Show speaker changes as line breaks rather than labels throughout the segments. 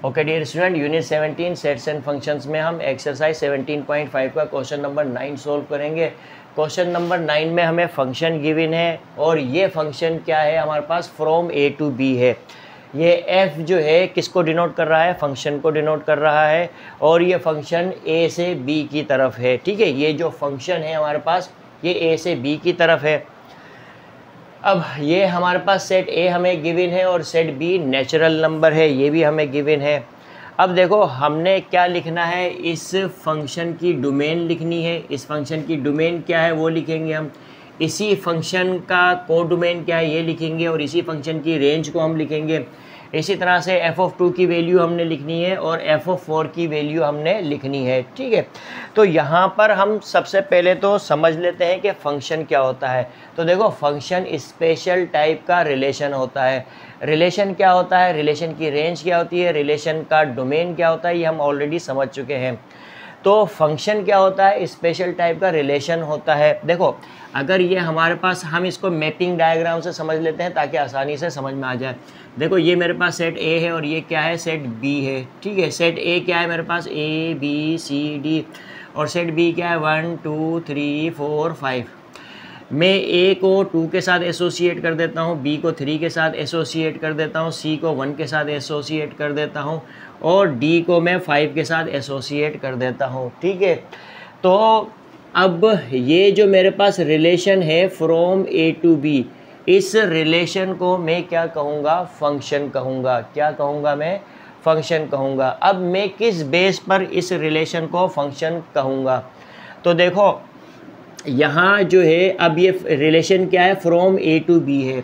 Okay dear student, unit 17 sets and functions में हम exercise 17.5 का क्वेश्चन नंबर 9 सोल्व करेंगे। क्वेश्चन नंबर 9 में हमें फंक्शन गिवन है और ये फंक्शन क्या है, हमारे पास फ्रॉम ए टू बी है। ये एफ जो है किसको डिनोट कर रहा है, फंक्शन को डिनोट कर रहा है और ये फंक्शन ए से बी की तरफ है। ठीक है, ये जो फंक्शन है हमारे पास ये ए से बी की तरफ है। अब ये हमारे पास सेट ए हमें गिवन है और सेट बी नेचुरल नंबर है, ये भी हमें गिवन है। अब देखो हमने क्या लिखना है, इस फंक्शन की डोमेन लिखनी है। इस फंक्शन की डोमेन क्या है वो लिखेंगे हम, इसी फंक्शन का कोडोमेन क्या है ये लिखेंगे और इसी फंक्शन की रेंज को हम लिखेंगे। इसी तरह से f(2) की वैल्यू हमने लिखनी है और f(4) की वैल्यू हमने लिखनी है। ठीक है, तो यहाँ पर हम सबसे पहले तो समझ लेते हैं कि फ़ंक्शन क्या होता है। तो देखो फंक्शन स्पेशल टाइप का रिलेशन होता है। रिलेशन क्या होता है, रिलेशन की रेंज क्या होती है, रिलेशन का डोमेन क्या होता है, ये हम ऑलरेडी समझ चुके हैं। तो फंक्शन क्या होता है, स्पेशल टाइप का रिलेशन होता है। देखो अगर ये हमारे पास, हम इसको मैपिंग डायग्राम से समझ लेते हैं ताकि आसानी से समझ में आ जाए। देखो ये मेरे पास सेट ए है और ये क्या है, सेट बी है। ठीक है, सेट ए क्या है मेरे पास, ए बी सी डी, और सेट बी क्या है 1 2 3 4 5। मैं ए को 2 के साथ एसोसिएट कर देता हूँ, बी को 3 के साथ एसोसिएट कर देता हूँ, सी को 1 के साथ एसोसिएट कर देता हूँ और डी को मैं 5 के साथ एसोसिएट कर देता हूँ। ठीक है, तो अब ये जो मेरे पास रिलेशन है फ्रॉम ए टू बी, इस रिलेशन को मैं क्या कहूँगा, फंक्शन कहूँगा। क्या कहूँगा मैं, फंक्शन कहूँगा। अब मैं किस बेस पर इस रिलेशन को फंक्शन कहूँगा, तो देखो यहाँ जो है अब ये रिलेशन क्या है, फ्रॉम ए टू बी है।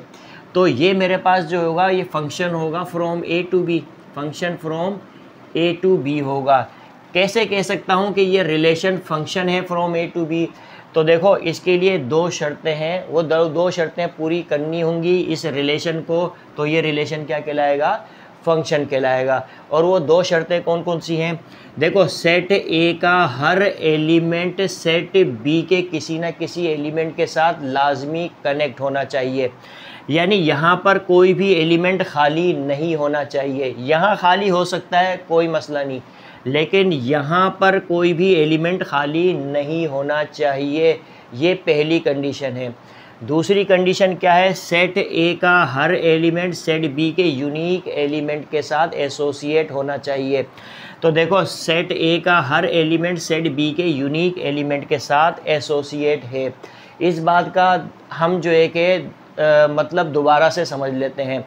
तो ये मेरे पास जो होगा ये फंक्शन होगा from A to B, function from A to B होगा। कैसे कह सकता हूँ कि ये रिलेशन फंक्शन है फ्रॉम ए टू बी, तो देखो इसके लिए दो शर्तें हैं, वो दो शर्तें पूरी करनी होंगी इस रिलेशन को, तो ये रिलेशन क्या कहलाएगा, फंक्शन कहलाएगा। और वो दो शर्तें कौन कौन सी हैं, देखो सेट ए का हर एलिमेंट सेट बी के किसी न किसी एलिमेंट के साथ लाजमी कनेक्ट होना चाहिए। यानी यहाँ पर कोई भी एलिमेंट खाली नहीं होना चाहिए। यहाँ खाली हो सकता है कोई मसला नहीं, लेकिन यहाँ पर कोई भी एलिमेंट खाली नहीं होना चाहिए, ये पहली कंडीशन है। दूसरी कंडीशन क्या है, सेट ए का हर एलिमेंट सेट बी के यूनिक एलिमेंट के साथ एसोसिएट होना चाहिए। तो देखो सेट ए का हर एलिमेंट सेट बी के यूनिक एलिमेंट के साथ एसोसिएट है। इस बात का हम जो है कि मतलब दोबारा से समझ लेते हैं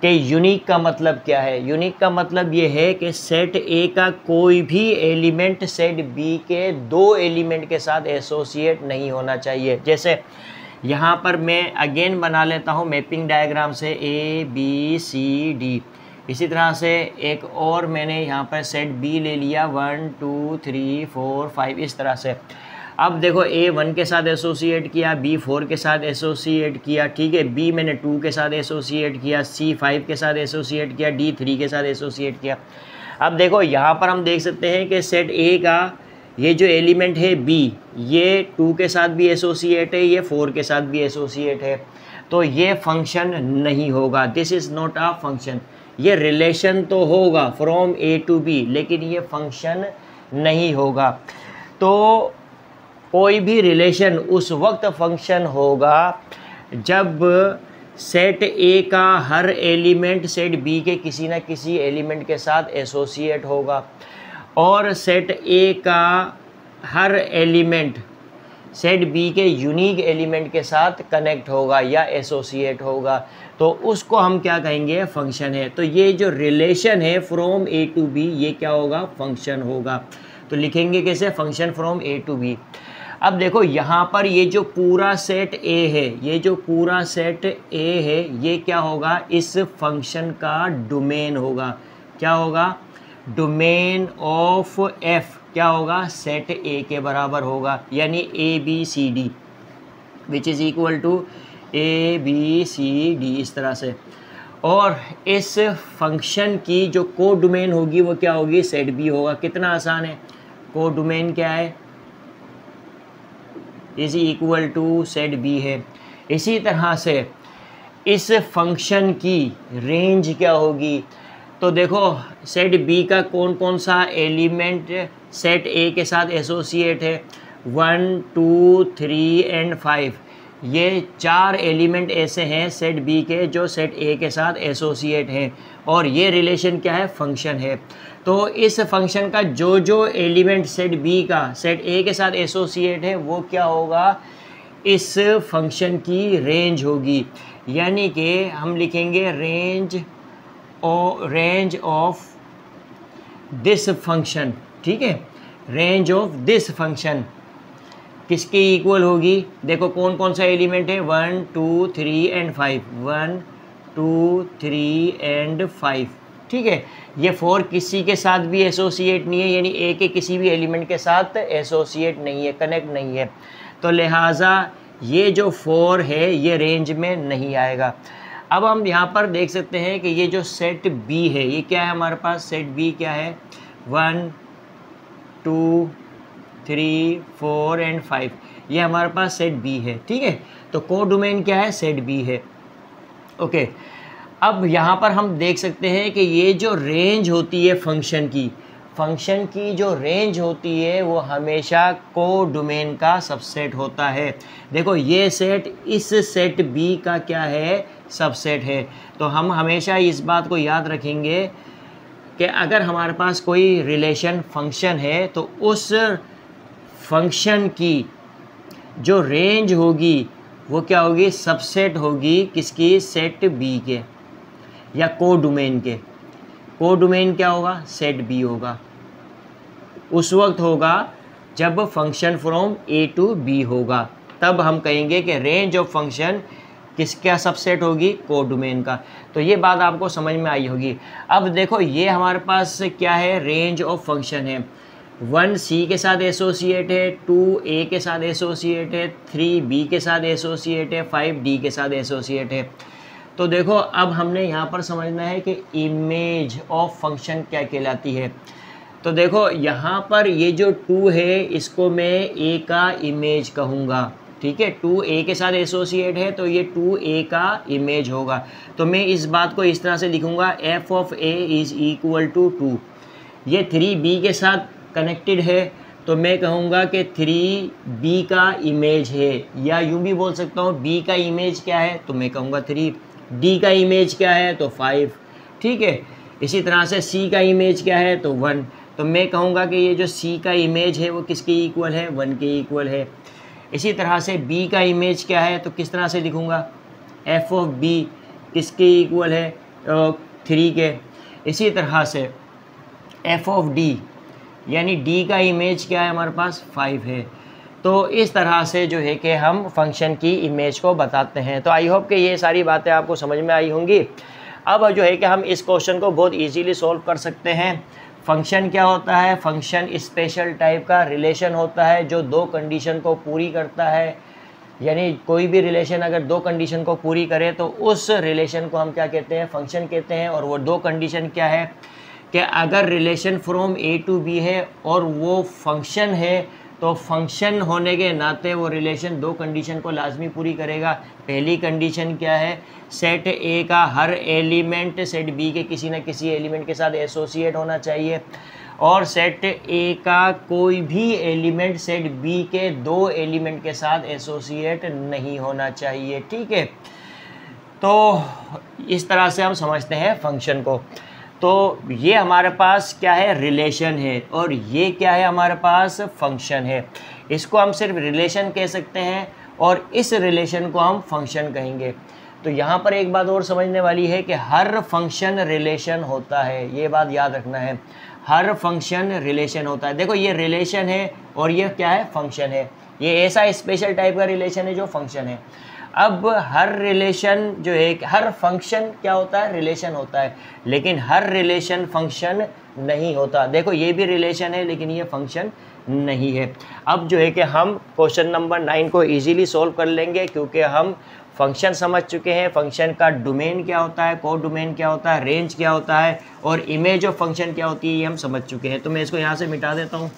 कि यूनिक का मतलब क्या है। यूनिक का मतलब ये है कि सेट ए का कोई भी एलिमेंट सेट बी के दो एलिमेंट के साथ एसोसिएट नहीं होना चाहिए। जैसे यहाँ पर मैं अगेन बना लेता हूँ मैपिंग डायग्राम से ए बी सी डी। इसी तरह से एक और मैंने यहाँ पर सेट बी ले लिया 1 2 3 4 5 इस तरह से। अब देखो ए 1 के साथ एसोसिएट किया, बी 4 के साथ एसोसिएट किया। ठीक है, बी मैंने 2 के साथ एसोसिएट किया, सी 5 के साथ एसोसिएट किया, डी 3 के साथ एसोसिएट किया। अब देखो यहाँ पर हम देख सकते हैं कि सेट ए का ये जो एलिमेंट है बी, ये 2 के साथ भी एसोसिएट है, ये 4 के साथ भी एसोसिएट है, तो ये फंक्शन नहीं होगा। This is not a function. ये रिलेशन तो होगा फ्रॉम ए टू बी, लेकिन ये फंक्शन नहीं होगा। तो कोई भी रिलेशन उस वक्त फंक्शन होगा जब सेट ए का हर एलिमेंट सेट बी के किसी न किसी एलिमेंट के साथ एसोसिएट होगा और सेट ए का हर एलिमेंट सेट बी के यूनिक एलिमेंट के साथ कनेक्ट होगा या एसोसिएट होगा, तो उसको हम क्या कहेंगे, फंक्शन है। तो ये जो रिलेशन है फ्रॉम ए टू बी, ये क्या होगा, फंक्शन होगा। तो लिखेंगे कैसे, function from A to B. अब देखो यहाँ पर ये जो पूरा सेट ए है, ये जो पूरा सेट ए है, ये क्या होगा, इस फंक्शन का डोमेन होगा। क्या होगा, डोमेन ऑफ एफ क्या होगा, सेट ए के बराबर होगा, यानी A B C D which is equal to A B C D इस तरह से। और इस फंक्शन की जो को डोमेन होगी वो क्या होगी, सेट बी होगा। कितना आसान है, को डोमेन क्या है, is equal to set B है। इसी तरह से इस फंक्शन की रेंज क्या होगी, तो देखो सेट बी का कौन कौन सा एलिमेंट सेट ए के साथ एसोसिएट है, 1 2 3 एंड 5। ये 4 एलिमेंट ऐसे हैं सेट बी के जो सेट ए के साथ एसोसिएट हैं, और ये रिलेशन क्या है, फंक्शन है। तो इस फंक्शन का जो जो एलिमेंट सेट बी का सेट ए के साथ एसोसिएट है वो क्या होगा, इस फंक्शन की रेंज होगी। यानी कि हम लिखेंगे रेंज ऑफ दिस फंक्शन, ठीक है, रेंज ऑफ दिस फंक्शन किसके इक्वल होगी। देखो कौन कौन सा एलिमेंट है, 1 2 3 एंड 5, 1 2 3 एंड 5, ठीक है। ये 4 किसी के साथ भी एसोसिएट नहीं है, यानी ए के किसी भी एलिमेंट के साथ एसोसिएट नहीं है, कनेक्ट नहीं है, तो लिहाजा ये जो 4 है ये रेंज में नहीं आएगा। अब हम यहाँ पर देख सकते हैं कि ये जो सेट बी है ये क्या है, हमारे पास सेट बी क्या है, 1 2 3 4 एंड 5, ये हमारे पास सेट बी है, ठीक है। तो कोडोमेन क्या है, सेट बी है, ओके। अब यहाँ पर हम देख सकते हैं कि ये जो रेंज होती है फंक्शन की जो रेंज होती है वो हमेशा कोडोमेन का सबसेट होता है। देखो ये सेट इस सेट बी का क्या है, सबसेट है। तो हम हमेशा इस बात को याद रखेंगे कि अगर हमारे पास कोई रिलेशन फंक्शन है तो उस फंक्शन की जो रेंज होगी वो क्या होगी, सबसेट होगी किसकी, सेट बी के या कोडोमेन के। कोडोमेन क्या होगा, सेट बी होगा। उस वक्त होगा जब function from A to B होगा, तब हम कहेंगे कि रेंज ऑफ फंक्शन किसका सबसेट होगी, कोडोमेन का। तो ये बात आपको समझ में आई होगी। अब देखो ये हमारे पास क्या है, रेंज ऑफ फंक्शन है। 1 सी के साथ एसोसिएट है, 2 ए के साथ एसोसिएट है, 3 बी के साथ एसोसिएट है, 5 डी के साथ एसोसिएट है। तो देखो अब हमने यहाँ पर समझना है कि इमेज ऑफ फंक्शन क्या कहलाती है। तो देखो यहाँ पर ये जो 2 है इसको मैं ए का इमेज कहूँगा, ठीक है। 2 ए के साथ एसोसिएट है तो ये 2 ए का इमेज होगा। तो मैं इस बात को इस तरह से लिखूँगा, f of A is equal to 2। ये 3 बी के साथ कनेक्टेड है तो मैं कहूँगा कि 3 बी का इमेज है, या यूँ भी बोल सकता हूँ बी का इमेज क्या है तो मैं कहूँगा 3, डी का इमेज क्या है तो 5, ठीक है। इसी तरह से सी का इमेज क्या है तो 1, तो मैं कहूँगा कि ये जो सी का इमेज है वो किसके इक्वल है, 1 के इक्वल है। इसी तरह से बी का इमेज क्या है तो किस तरह से लिखूँगा, एफ ऑफ बी किसके इक्वल है, 3 के। इसी तरह से एफ ऑफ डी यानी डी का इमेज क्या है हमारे पास, 5 है। तो इस तरह से जो है कि हम फंक्शन की इमेज को बताते हैं। तो आई होप कि ये सारी बातें आपको समझ में आई होंगी। अब जो है कि हम इस क्वेश्चन को बहुत इजीली सॉल्व कर सकते हैं। फंक्शन क्या होता है, फंक्शन स्पेशल टाइप का रिलेशन होता है जो 2 कंडीशन को पूरी करता है। यानी कोई भी रिलेशन अगर 2 कंडीशन को पूरी करे तो उस रिलेशन को हम क्या कहते हैं, फंक्शन कहते हैं। और वो 2 कंडीशन क्या है कि अगर relation from A to B है और वो फंक्शन है तो फंक्शन होने के नाते वो रिलेशन 2 कंडीशन को लाजमी पूरी करेगा। पहली कंडीशन क्या है, सेट ए का हर एलिमेंट सेट बी के किसी न किसी एलिमेंट के साथ एसोसिएट होना चाहिए, और सेट ए का कोई भी एलिमेंट सेट बी के 2 एलिमेंट के साथ एसोसिएट नहीं होना चाहिए, ठीक है। तो इस तरह से हम समझते हैं फंक्शन को। तो ये हमारे पास क्या है, रिलेशन है, और ये क्या है हमारे पास, फंक्शन है। इसको हम सिर्फ रिलेशन कह सकते हैं और इस रिलेशन को हम फंक्शन कहेंगे। तो यहाँ पर एक बात और समझने वाली है कि हर फंक्शन रिलेशन होता है, ये बात याद रखना है, हर फंक्शन रिलेशन होता है। देखो ये रिलेशन है और ये क्या है, फंक्शन है। ये ऐसा स्पेशल टाइप का रिलेशन है जो फंक्शन है। अब हर रिलेशन जो है, हर फंक्शन क्या होता है, रिलेशन होता है, लेकिन हर रिलेशन फंक्शन नहीं होता। देखो ये भी रिलेशन है लेकिन ये फंक्शन नहीं है। अब जो है कि हम क्वेश्चन नंबर 9 को इजीली सॉल्व कर लेंगे क्योंकि हम फंक्शन समझ चुके हैं, फंक्शन का डोमेन क्या होता है, को डोमेन क्या होता है, रेंज क्या होता है और इमेज ऑफ फंक्शन क्या होती है, ये हम समझ चुके हैं। तो मैं इसको यहाँ से मिटा देता हूँ।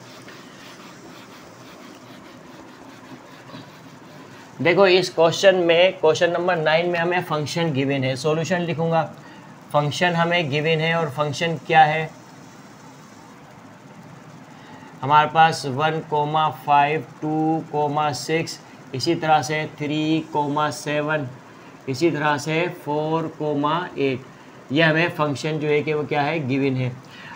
देखो इस क्वेश्चन में, क्वेश्चन नंबर 9 में हमें फंक्शन गिवन है। सॉल्यूशन लिखूंगा, फंक्शन हमें गिवन है और फंक्शन क्या है हमारे पास 1,5 2,6 इसी तरह से 3,7 इसी तरह से 4,8 ये हमें फंक्शन जो है कि वो क्या है गिवन है।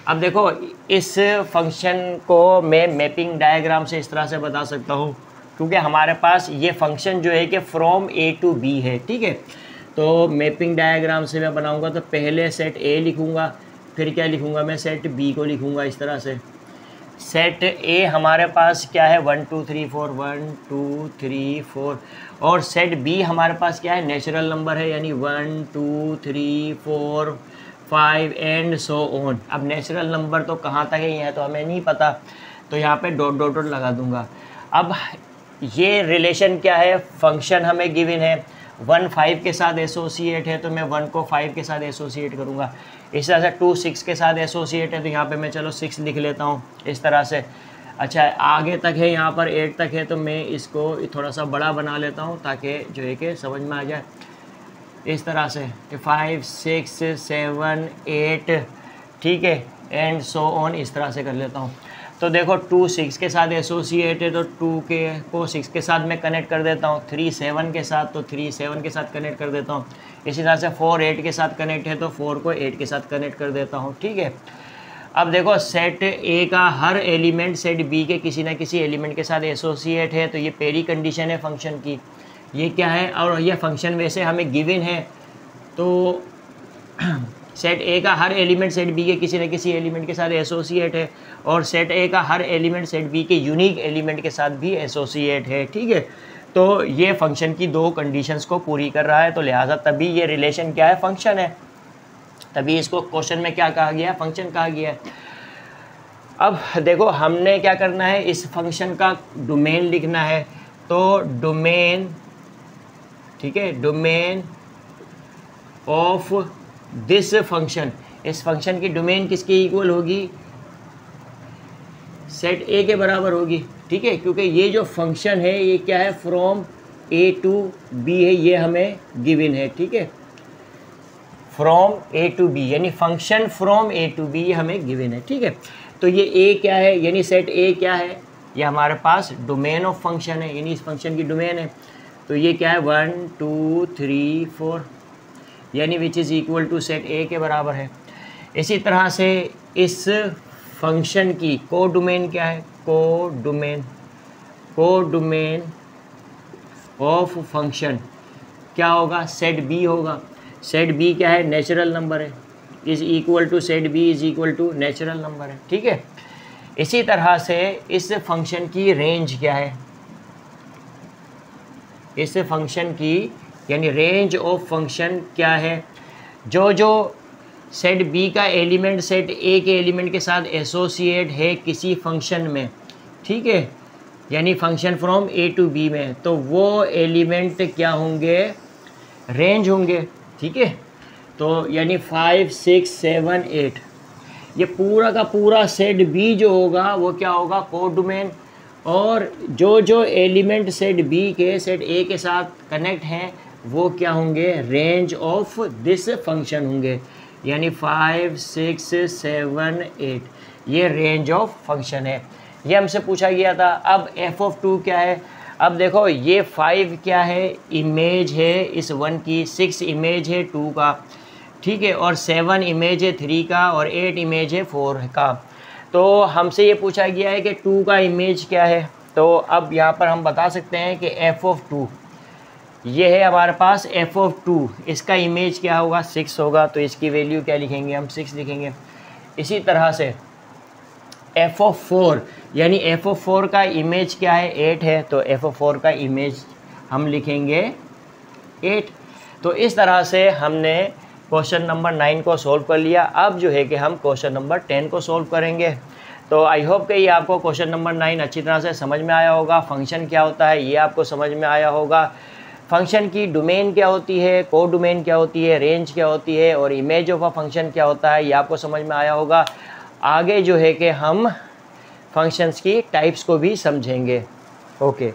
अब देखो इस फंक्शन को मैं मैपिंग डायग्राम से इस तरह से बता सकता हूँ क्योंकि हमारे पास ये फंक्शन जो है कि फ्रॉम ए टू बी है, ठीक है। तो मैपिंग डायग्राम से मैं बनाऊंगा तो पहले सेट ए लिखूंगा, फिर क्या लिखूंगा मैं सेट बी को लिखूंगा इस तरह से। सेट ए हमारे पास क्या है 1 2 3 4 1 2 3 4 और सेट बी हमारे पास क्या है नेचुरल नंबर है यानी 1 2 3 4 5 एंड सो ऑन। अब नेचुरल नंबर तो कहाँ तक है ये तो हमें नहीं पता, तो यहाँ पे डॉट डॉट डॉट लगा दूंगा। अब ये रिलेशन क्या है, फंक्शन हमें गिवन है 1 5 के साथ एसोसिएट है तो मैं 1 को 5 के साथ एसोसिएट करूँगा। इस तरह से 2 6 के साथ एसोसिएट है तो यहाँ पे मैं चलो 6 लिख लेता हूँ इस तरह से। अच्छा आगे तक है यहाँ पर 8 तक है तो मैं इसको थोड़ा सा बड़ा बना लेता हूँ ताकि जो है कि समझ में आ जाए इस तरह से 5 6 7 8 ठीक है एंड सो ऑन इस तरह से कर लेता हूँ। तो देखो 2 6 के साथ एसोसिएट है तो 2 के को 6 के साथ मैं कनेक्ट कर देता हूँ, 3 7 के साथ तो 3 7 के साथ कनेक्ट कर देता हूँ। इसी तरह से 4 8 के साथ कनेक्ट है तो 4 को 8 के साथ कनेक्ट कर देता हूँ, ठीक है। अब देखो सेट ए का हर एलिमेंट सेट बी के किसी ना किसी एलिमेंट के साथ एसोसिएट है तो ये पहली कंडीशन है फंक्शन की। ये क्या है और ये फंक्शन वैसे हमें गिवन है तो सेट ए का हर एलिमेंट सेट बी के किसी न किसी एलिमेंट के साथ एसोसिएट है और सेट ए का हर एलिमेंट सेट बी के यूनिक एलिमेंट के साथ भी एसोसिएट है, ठीक है। तो ये फंक्शन की दो कंडीशंस को पूरी कर रहा है तो लिहाजा तभी ये रिलेशन क्या है फंक्शन है, तभी इसको क्वेश्चन में क्या कहा गया है फंक्शन कहा गया है। अब देखो हमने क्या करना है इस फंक्शन का डोमेन लिखना है तो डोमेन, ठीक है, डोमेन ऑफ दिस फंक्शन, इस फंक्शन की डोमेन किसके इक्वल होगी सेट ए के बराबर होगी, ठीक है। क्योंकि ये जो फंक्शन है ये क्या है फ्रॉम ए टू बी है, ये हमें गिवन है, ठीक है। फ्रॉम ए टू बी यानी function from A to B हमें गिवन है, ठीक है। तो ये ए क्या है यानी सेट ए क्या है, ये हमारे पास डोमेन ऑफ फंक्शन है यानी इस फंक्शन की डोमेन है। तो ये क्या है 1 2 3 4 यानी which is equal to set A के बराबर है। इसी तरह से इस फंक्शन की को डोमेन क्या है, को डोमेन ऑफ फंक्शन क्या होगा सेट बी होगा। सेट बी क्या है नेचुरल नंबर है, is equal to set B is equal to natural number है, ठीक है। इसी तरह से इस फंक्शन की रेंज क्या है, इस फंक्शन की यानी रेंज ऑफ फंक्शन क्या है, जो जो सेट बी का एलिमेंट सेट ए के एलिमेंट के साथ एसोसिएट है किसी फंक्शन में, ठीक है, यानी function from A to B में, तो वो एलिमेंट क्या होंगे रेंज होंगे, ठीक है। तो यानी 5 6 7 8 ये पूरा का पूरा सेट बी जो होगा वो क्या होगा कोडोमेन, और जो जो एलिमेंट सेट बी के सेट ए के साथ कनेक्ट हैं वो क्या होंगे रेंज ऑफ दिस फंक्शन होंगे, यानी 5 6 7 8 ये रेंज ऑफ फंक्शन है। ये हमसे पूछा गया था। अब एफ ऑफ 2 क्या है, अब देखो ये 5 क्या है इमेज है इस 1 की, 6 इमेज है 2 का, ठीक है, और 7 इमेज है 3 का और 8 इमेज है 4 का। तो हमसे ये पूछा गया है कि 2 का इमेज क्या है, तो अब यहाँ पर हम बता सकते हैं कि एफ ऑफ 2 ये है हमारे पास एफ ऑफ 2, इसका इमेज क्या होगा 6 होगा, तो इसकी वैल्यू क्या लिखेंगे हम 6 लिखेंगे। इसी तरह से एफ ऑफ 4 यानी एफ ऑफ 4 का इमेज क्या है 8 है, तो एफ ऑफ 4 का इमेज हम लिखेंगे 8। तो इस तरह से हमने क्वेश्चन नंबर 9 को सॉल्व कर लिया। अब जो है कि हम क्वेश्चन नंबर 10 को सॉल्व करेंगे। तो आई होप कि ये आपको क्वेश्चन नंबर 9 अच्छी तरह से समझ में आया होगा। फंक्शन क्या होता है ये आपको समझ में आया होगा, फंक्शन की डोमेन क्या होती है, को डोमेन क्या होती है, रेंज क्या होती है और इमेज ऑफ अ फंक्शन क्या होता है ये आपको समझ में आया होगा। आगे जो है कि हम फंक्शंस की टाइप्स को भी समझेंगे। ओके।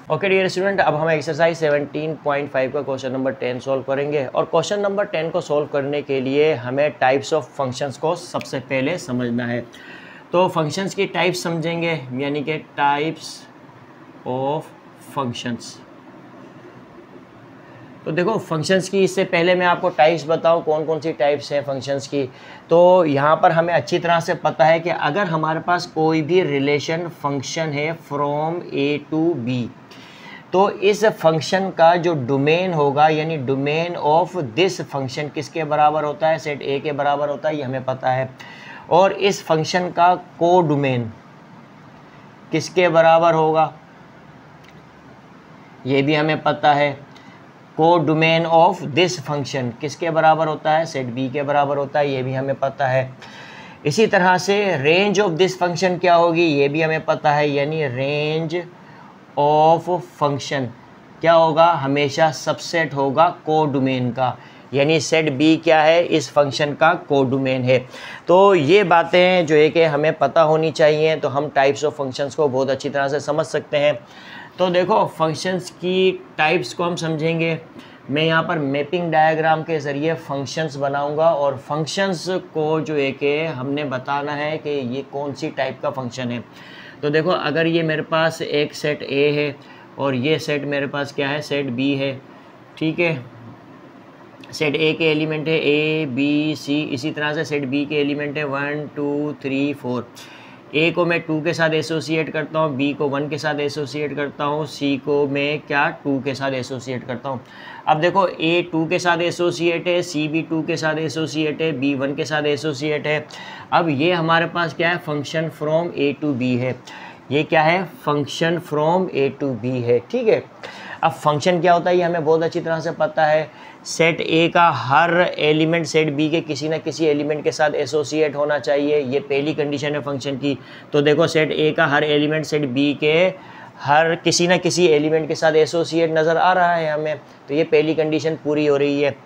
ओके डियर स्टूडेंट, अब हम एक्सरसाइज 17.5 का क्वेश्चन नंबर 10 सॉल्व करेंगे। और क्वेश्चन नंबर 10 को सॉल्व करने के लिए हमें टाइप्स ऑफ फंक्शंस को सबसे पहले समझना है। तो फंक्शंस की टाइप्स समझेंगे, यानी कि टाइप्स ऑफ फंक्शंस। तो देखो फंक्शंस की, इससे पहले मैं आपको टाइप्स बताऊं कौन कौन सी टाइप्स हैं फंक्शंस की। तो यहाँ पर हमें अच्छी तरह से पता है कि अगर हमारे पास कोई भी रिलेशन फंक्शन है फ्रॉम ए टू बी, तो इस फंक्शन का जो डोमेन होगा, यानी डोमेन ऑफ दिस फंक्शन किसके बराबर होता है, सेट ए के बराबर होता है, ये हमें पता है। और इस फंक्शन का को डोमेन किसके बराबर होगा, ये भी हमें पता है। को डोमेन ऑफ दिस फंक्शन किसके बराबर होता है, सेट बी के बराबर होता है, ये भी हमें पता है। इसी तरह से रेंज ऑफ दिस फंक्शन क्या होगी, ये भी हमें पता है, यानी रेंज ऑफ फंक्शन क्या होगा, हमेशा सबसेट होगा को डोमेन का, यानी सेट बी क्या है, इस फंक्शन का को डोमेन है। तो ये बातें जो है कि हमें पता होनी चाहिए, तो हम टाइप्स ऑफ फंक्शंस को बहुत अच्छी तरह से समझ सकते हैं। तो देखो फंक्शंस की टाइप्स को हम समझेंगे। मैं यहाँ पर मैपिंग डायग्राम के ज़रिए फंक्शंस बनाऊंगा और फंक्शंस को जो है कि हमने बताना है कि ये कौन सी टाइप का फंक्शन है। तो देखो अगर ये मेरे पास एक सेट ए है और ये सेट मेरे पास क्या है, सेट बी है, ठीक है। सेट ए के एलिमेंट है ए बी सी, इसी तरह से सेट बी के एलिमेंट है 1 2 3 4। ए को मैं 2 के साथ एसोसिएट करता हूँ, बी को 1 के साथ एसोसिएट करता हूँ, सी को मैं क्या 2 के साथ एसोसिएट करता हूँ। अब देखो ए 2 के साथ एसोसिएट है, सी भी 2 के साथ एसोसिएट है, बी 1 के साथ एसोसिएट है। अब ये हमारे पास क्या है, function from A to B है। ये क्या है, function from A to B है, ठीक है। अब फंक्शन क्या होता है ये हमें बहुत अच्छी तरह से पता है। सेट ए का हर एलिमेंट सेट बी के किसी न किसी एलिमेंट के साथ एसोसिएट होना चाहिए, ये पहली कंडीशन है फंक्शन की। तो देखो सेट ए का हर एलिमेंट सेट बी के हर किसी न किसी एलिमेंट के साथ एसोसिएट नज़र आ रहा है हमें, तो ये पहली कंडीशन पूरी हो रही है,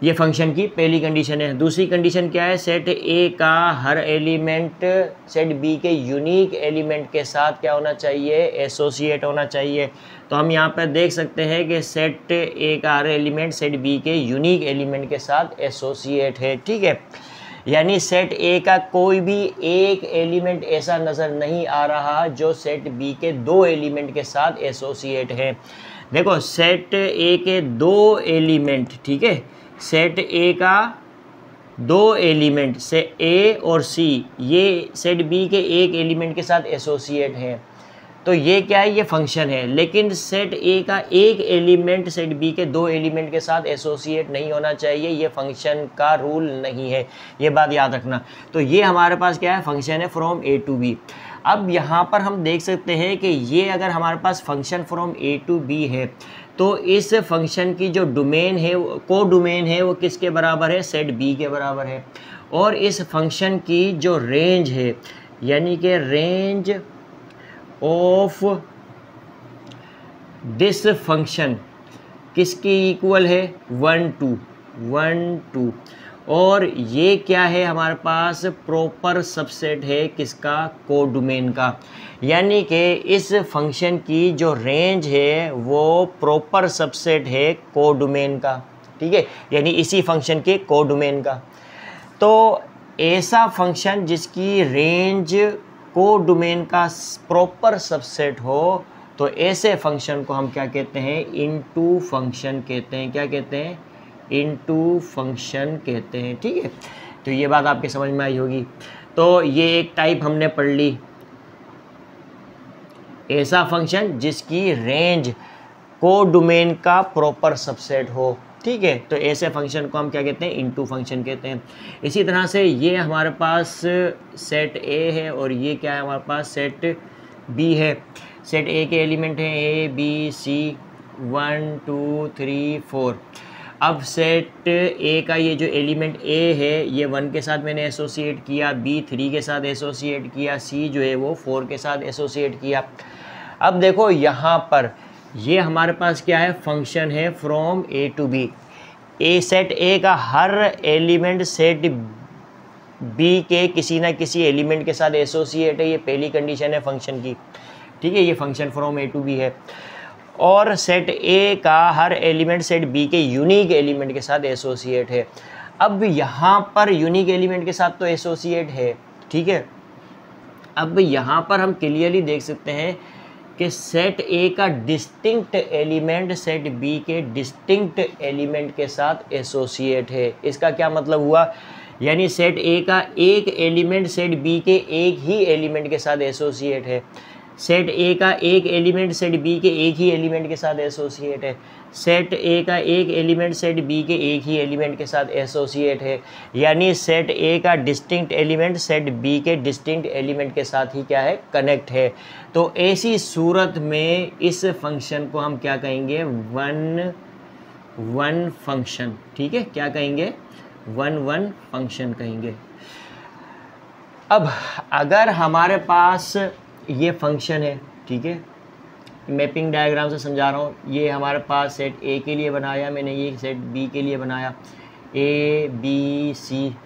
ये फंक्शन की पहली कंडीशन है। दूसरी कंडीशन क्या है, सेट ए का हर एलिमेंट सेट बी के यूनिक एलिमेंट के साथ क्या होना चाहिए, एसोसिएट होना चाहिए। तो हम यहाँ पर देख सकते हैं कि सेट ए का हर एलिमेंट सेट बी के यूनिक एलिमेंट के साथ एसोसिएट है, ठीक है। यानी सेट ए का कोई भी एक एलिमेंट ऐसा नज़र नहीं आ रहा जो सेट बी के 2 एलिमेंट के साथ एसोसिएट है। देखो सेट ए के 2 एलिमेंट, ठीक है, सेट ए का 2 एलिमेंट से ए और सी, ये सेट बी के एक एलिमेंट के साथ एसोसिएट हैं, तो ये क्या है, ये फंक्शन है। लेकिन सेट ए का एक एलिमेंट सेट बी के 2 एलिमेंट के साथ एसोसिएट नहीं होना चाहिए, ये फंक्शन का रूल नहीं है, ये बात याद रखना। तो ये हमारे पास क्या है, फंक्शन है फ्रॉम ए टू बी। अब यहाँ पर हम देख सकते हैं कि ये अगर हमारे पास function from A to B है, तो इस फंक्शन की जो डोमेन है, को डोमेन है, वो किसके बराबर है, सेट बी के बराबर है। और इस फंक्शन की जो रेंज है, यानी कि रेंज ऑफ दिस फंक्शन किसकी इक्वल है, 1 2। और ये क्या है, हमारे पास प्रॉपर सबसेट है किसका, को डोमेन का। यानी कि इस फंक्शन की जो रेंज है वो प्रॉपर सबसेट है को डोमेन का, ठीक है, यानी इसी फंक्शन के को डोमेन का। तो ऐसा फंक्शन जिसकी रेंज को डोमेन का प्रॉपर सबसेट हो, तो ऐसे फंक्शन को हम क्या कहते हैं, इनटू फंक्शन कहते हैं। क्या कहते हैं, इनटू फंक्शन कहते हैं, ठीक है। तो ये बात आपके समझ में आई होगी। तो ये एक टाइप हमने पढ़ ली, ऐसा फंक्शन जिसकी रेंज को डोमेन का प्रॉपर सबसेट हो, ठीक है। तो ऐसे फंक्शन को हम क्या कहते हैं, इनटू फंक्शन कहते हैं। इसी तरह से ये हमारे पास सेट ए है और ये क्या है, हमारे पास सेट बी है। सेट ए के एलिमेंट हैं ए बी सी, 1 2 3 4। अब सेट ए का ये जो एलिमेंट ए है, ये 1 के साथ मैंने एसोसिएट किया, बी 3 के साथ एसोसिएट किया, सी जो है वो 4 के साथ एसोसिएट किया। अब देखो यहाँ पर ये हमारे पास क्या है, फंक्शन है from A to B. A set A का हर एलिमेंट सेट बी के किसी ना किसी एलिमेंट के साथ एसोसिएट है, ये पहली कंडीशन है फंक्शन की। ठीक है, ये function from A to B है। और सेट ए का हर एलिमेंट सेट बी के यूनिक एलिमेंट के साथ एसोसिएट है। अब यहाँ पर यूनिक एलिमेंट के साथ तो एसोसिएट है, ठीक है। अब यहाँ पर हम क्लियरली देख सकते हैं कि सेट ए का डिस्टिंक्ट एलिमेंट सेट बी के डिस्टिंक्ट एलिमेंट के साथ एसोसिएट है। इसका क्या मतलब हुआ, यानी सेट ए का एक एलिमेंट सेट बी के एक ही एलिमेंट के साथ एसोसिएट है। सेट ए का एक एलिमेंट सेट बी के एक ही एलिमेंट के साथ एसोसिएट है। सेट ए का एक एलिमेंट सेट बी के एक ही एलिमेंट के साथ एसोसिएट है। यानी सेट ए का डिस्टिंक्ट एलिमेंट सेट बी के डिस्टिंक्ट एलिमेंट के साथ ही क्या है, कनेक्ट है। तो ऐसी सूरत में इस फंक्शन को हम क्या कहेंगे, वन फंक्शन, ठीक है, क्या कहेंगे, वन फंक्शन कहेंगे। अब अगर हमारे पास ये फंक्शन है, ठीक है, मैपिंग डायग्राम से समझा रहा हूँ, ये हमारे पास सेट ए के लिए बनाया मैंने, ये सेट बी के लिए बनाया, ए बी सी,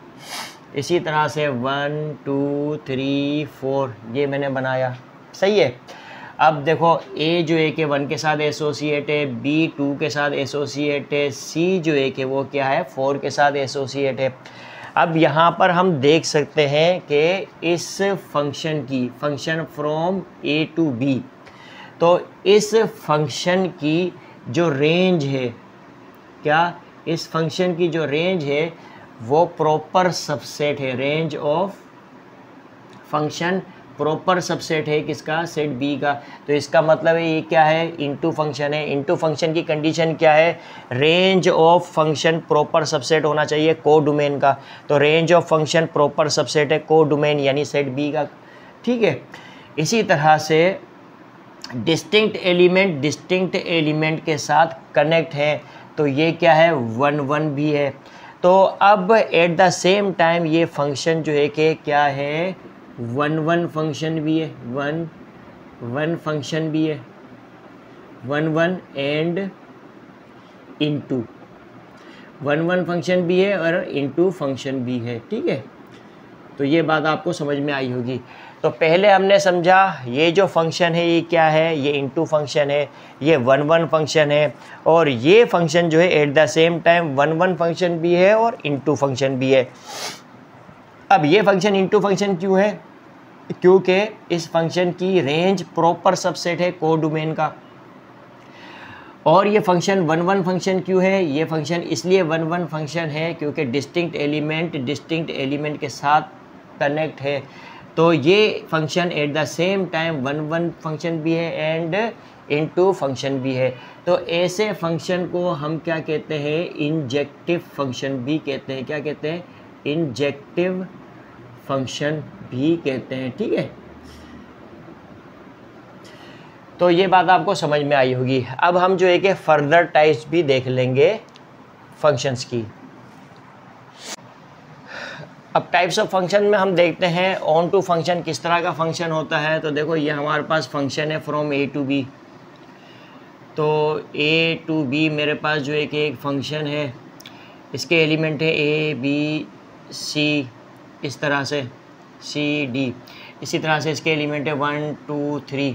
इसी तरह से 1 2 3 4 ये मैंने बनाया, सही है। अब देखो ए जो ए के 1 के साथ एसोसिएट है, बी 2 के साथ एसोसिएट है, सी जो ए के वो क्या है 4 के साथ एसोसिएट है। अब यहाँ पर हम देख सकते हैं कि इस फंक्शन की, function from A to B, तो इस फंक्शन की जो रेंज है, क्या, इस फंक्शन की जो रेंज है वो प्रॉपर सबसेट है, range of function proper subset है किसका, सेट बी का। तो इसका मतलब है ये क्या है, इनटू फंक्शन है। इनटू फंक्शन की कंडीशन क्या है, range of function proper subset होना चाहिए को डोमेन का। तो range of function proper subset है को डोमेन यानी सेट बी का, ठीक है। इसी तरह से डिस्टिंक्ट एलिमेंट के साथ कनेक्ट है, तो ये क्या है, 1 1 भी है। तो अब एट द सेम टाइम ये फंक्शन जो है कि क्या है, 1 1 फंक्शन भी है, 1 1 फंक्शन भी है, 1 1 एंड इनटू 1 1 फंक्शन भी है और इनटू फंक्शन भी है, ठीक है। तो ये बात आपको समझ में आई होगी। तो पहले हमने समझा ये जो फंक्शन है ये क्या है, ये इनटू फंक्शन है, ये 1 1 फंक्शन है, और ये फंक्शन जो है eight the same time 1 1 function भी है और इनटू फंक्शन भी है। अब ये फंक्शन इनटू फंक्शन क्यों है, क्योंकि इस फंक्शन की रेंज प्रॉपर सबसेट है को डोमेन का। और ये फंक्शन 1 1 फंक्शन क्यों है, ये फंक्शन इसलिए 1 1 फंक्शन है क्योंकि डिस्टिंक्ट एलिमेंट के साथ कनेक्ट है। तो ये function at the same time 1 1 function भी है एंड इनटू फंक्शन भी है। तो ऐसे फंक्शन को हम क्या कहते हैं, इंजेक्टिव फंक्शन भी कहते हैं। क्या कहते हैं, इंजेक्टिव फंक्शन भी कहते हैं, ठीक है। तो ये बात आपको समझ में आई होगी। अब हम जो है कि फर्दर टाइप्स भी देख लेंगे फंक्शंस की। अब टाइप्स ऑफ फंक्शन में हम देखते हैं ऑन टू फंक्शन किस तरह का फंक्शन होता है। तो देखो ये हमारे पास फंक्शन है फ्रॉम ए टू बी। तो ए टू बी मेरे पास जो है कि एक फंक्शन है, इसके एलिमेंट है ए बी सी, इस तरह से सी डी, इसी तरह से इसके एलिमेंट है 1 2 3।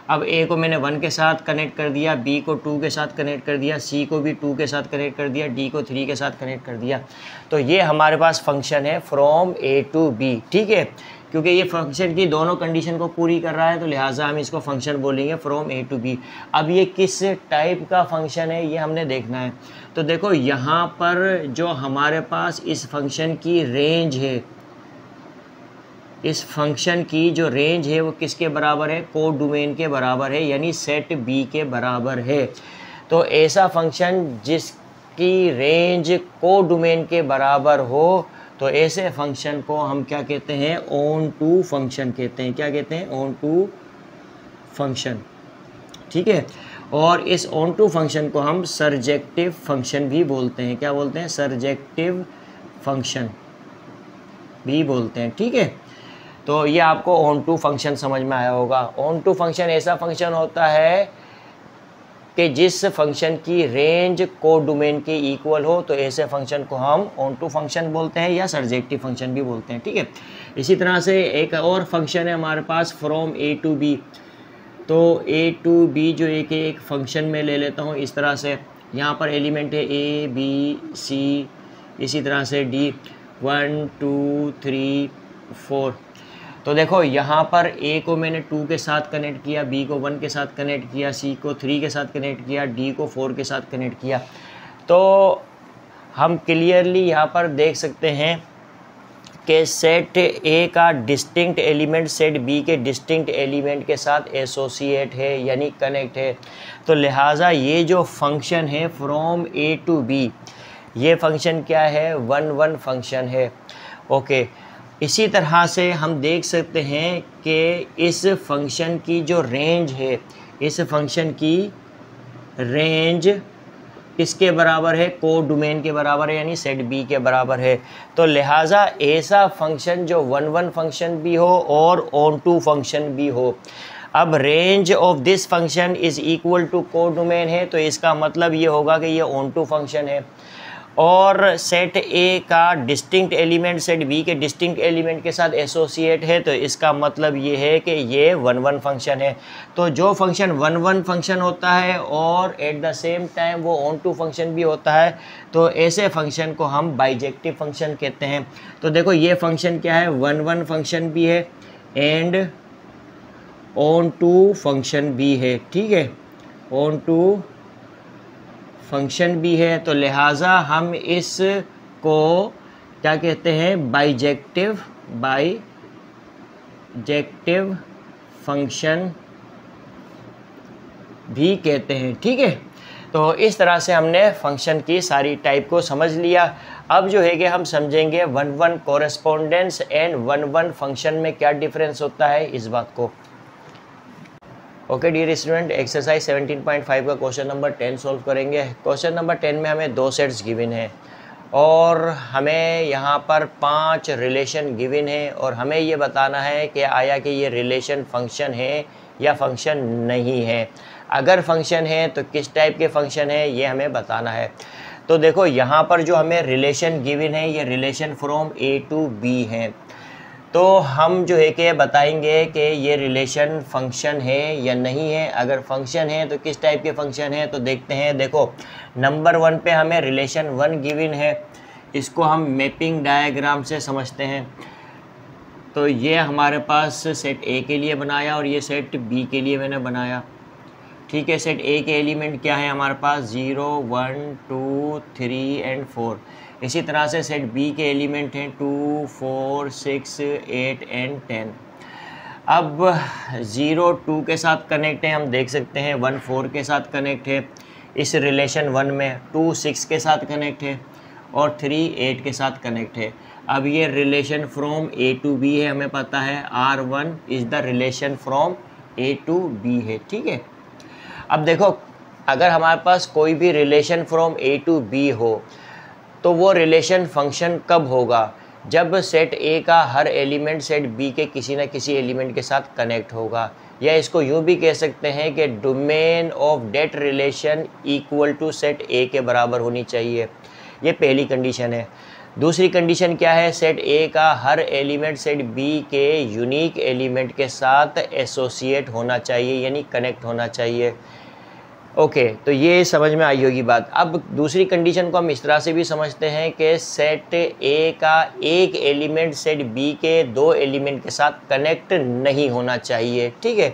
अब ए को मैंने 1 के साथ कनेक्ट कर दिया, बी को 2 के साथ कनेक्ट कर दिया, सी को भी 2 के साथ कनेक्ट कर दिया, डी को 3 के साथ कनेक्ट कर दिया। तो ये हमारे पास फंक्शन है फ्रॉम ए टू बी, ठीक है। क्योंकि ये फंक्शन की दोनों कंडीशन को पूरी कर रहा है तो लिहाजा हम इसको फंक्शन बोलेंगे फ्रॉम ए टू बी। अब ये किस टाइप का फंक्शन है ये हमने देखना है। तो देखो यहाँ पर जो हमारे पास इस फंक्शन की रेंज है, इस फंक्शन की जो रेंज है वो किसके बराबर है, को डोमेन के बराबर है, यानी सेट बी के बराबर है। तो ऐसा फंक्शन जिसकी रेंज को डोमेन के बराबर हो तो ऐसे फंक्शन को हम क्या कहते हैं, ऑन टू फंक्शन कहते हैं। क्या कहते हैं, ऑन टू फंक्शन, ठीक है। और इस ऑन टू फंक्शन को हम सर्जेक्टिव फंक्शन भी बोलते हैं। क्या बोलते हैं, सर्जेक्टिव फंक्शन भी बोलते हैं, ठीक है। तो ये आपको ऑन टू फंक्शन समझ में आया होगा। ऑन टू फंक्शन ऐसा फंक्शन होता है कि जिस फंक्शन की रेंज को डोमेन के इक्वल हो, तो ऐसे फंक्शन को हम ऑन टू फंक्शन बोलते हैं या सर्जेक्टिव फंक्शन भी बोलते हैं, ठीक है। इसी तरह से एक और फंक्शन है हमारे पास फ्रॉम ए टू बी। तो ए टू बी जो एक फंक्शन में ले लेता हूँ इस तरह से। यहाँ पर एलिमेंट है ए बी सी, इसी तरह से डी 1 2 3 4। तो देखो यहाँ पर ए को मैंने 2 के साथ कनेक्ट किया, बी को 1 के साथ कनेक्ट किया, सी को 3 के साथ कनेक्ट किया, डी को 4 के साथ कनेक्ट किया। तो हम क्लियरली यहाँ पर देख सकते हैं कि सेट ए का डिस्टिंक्ट एलिमेंट सेट बी के डिस्टिंक्ट एलिमेंट के साथ एसोसिएट है यानी कनेक्ट है। तो लिहाजा ये जो फंक्शन है फ्रॉम ए टू बी, ये फंक्शन क्या है, 1 1 फंक्शन है। ओके, इसी तरह से हम देख सकते हैं कि इस फंक्शन की जो रेंज है, इस फंक्शन की रेंज किसके बराबर है, को डोमेन के बराबर है यानी सेट बी के बराबर है। तो लिहाजा ऐसा फंक्शन जो 1 1 फंक्शन भी हो और ऑन टू फंक्शन भी हो, अब range of this function is equal to codomain है, तो इसका मतलब ये होगा कि ये ऑन टू फंक्शन है। और सेट ए का डिस्टिंक्ट एलिमेंट सेट बी के डिस्टिंक्ट एलिमेंट के साथ एसोसिएट है, तो इसका मतलब ये है कि ये 1 1 फंक्शन है। तो जो फंक्शन 1 1 फंक्शन होता है और एट द सेम टाइम वो ऑन टू फंक्शन भी होता है, तो ऐसे फंक्शन को हम बाइजेक्टिव फंक्शन कहते हैं। तो देखो ये फंक्शन क्या है, 1 1 फंक्शन भी है एंड ऑन टू फंक्शन भी है। ठीक है, ऑन टू फंक्शन भी है। तो लिहाजा हम इस को क्या कहते हैं, बाइजेक्टिव फंक्शन भी कहते हैं। ठीक है, तो इस तरह से हमने फंक्शन की सारी टाइप को समझ लिया। अब जो है कि हम समझेंगे 1 1 कोरेस्पोंडेंस एंड 1 1 फंक्शन में क्या डिफरेंस होता है इस बात को। ओके डियर स्टूडेंट, एक्सरसाइज 17.5 का क्वेश्चन नंबर 10 सॉल्व करेंगे। क्वेश्चन नंबर 10 में हमें 2 सेट्स गिवन है और हमें यहाँ पर 5 रिलेशन गिवन है और हमें ये बताना है कि आया कि ये रिलेशन फंक्शन है या फंक्शन नहीं है। अगर फंक्शन है तो किस टाइप के फंक्शन है ये हमें बताना है। तो देखो यहाँ पर जो हमें रिलेशन गिवन है ये relation from A to B है। तो हम जो है कि बताएंगे कि ये रिलेशन फंक्शन है या नहीं है। अगर फंक्शन है तो किस टाइप के फंक्शन है, तो देखते हैं। देखो नंबर 1 पे हमें रिलेशन 1 गिवन है, इसको हम मैपिंग डायग्राम से समझते हैं। तो ये हमारे पास सेट ए के लिए बनाया और ये सेट बी के लिए मैंने बनाया। ठीक है, सेट ए के एलिमेंट क्या है हमारे पास, 0 1 2 3 एंड 4। इसी तरह से सेट बी के एलिमेंट हैं 2 4 6 8 एंड 10। अब 0 2 के साथ कनेक्ट है, हम देख सकते हैं 1 4 के साथ कनेक्ट है इस रिलेशन 1 में, 2 6 के साथ कनेक्ट है और 3 8 के साथ कनेक्ट है। अब ये relation from A to B है, हमें पता है R1 is the relation from A to B है। ठीक है, अब देखो अगर हमारे पास कोई भी relation from A to B हो तो वो रिलेशन फंक्शन कब होगा, जब सेट ए का हर एलिमेंट सेट बी के किसी न किसी एलिमेंट के साथ कनेक्ट होगा। या इसको यूँ भी कह सकते हैं कि domain of that relation equal to set A के बराबर होनी चाहिए। ये पहली कंडीशन है। दूसरी कंडीशन क्या है, सेट ए का हर एलिमेंट सेट बी के यूनिक एलिमेंट के साथ एसोसिएट होना चाहिए यानी कनेक्ट होना चाहिए। ओके, तो ये समझ में आई होगी बात। अब दूसरी कंडीशन को हम इस तरह से भी समझते हैं कि सेट ए का एक एलिमेंट सेट बी के 2 एलिमेंट के साथ कनेक्ट नहीं होना चाहिए। ठीक है,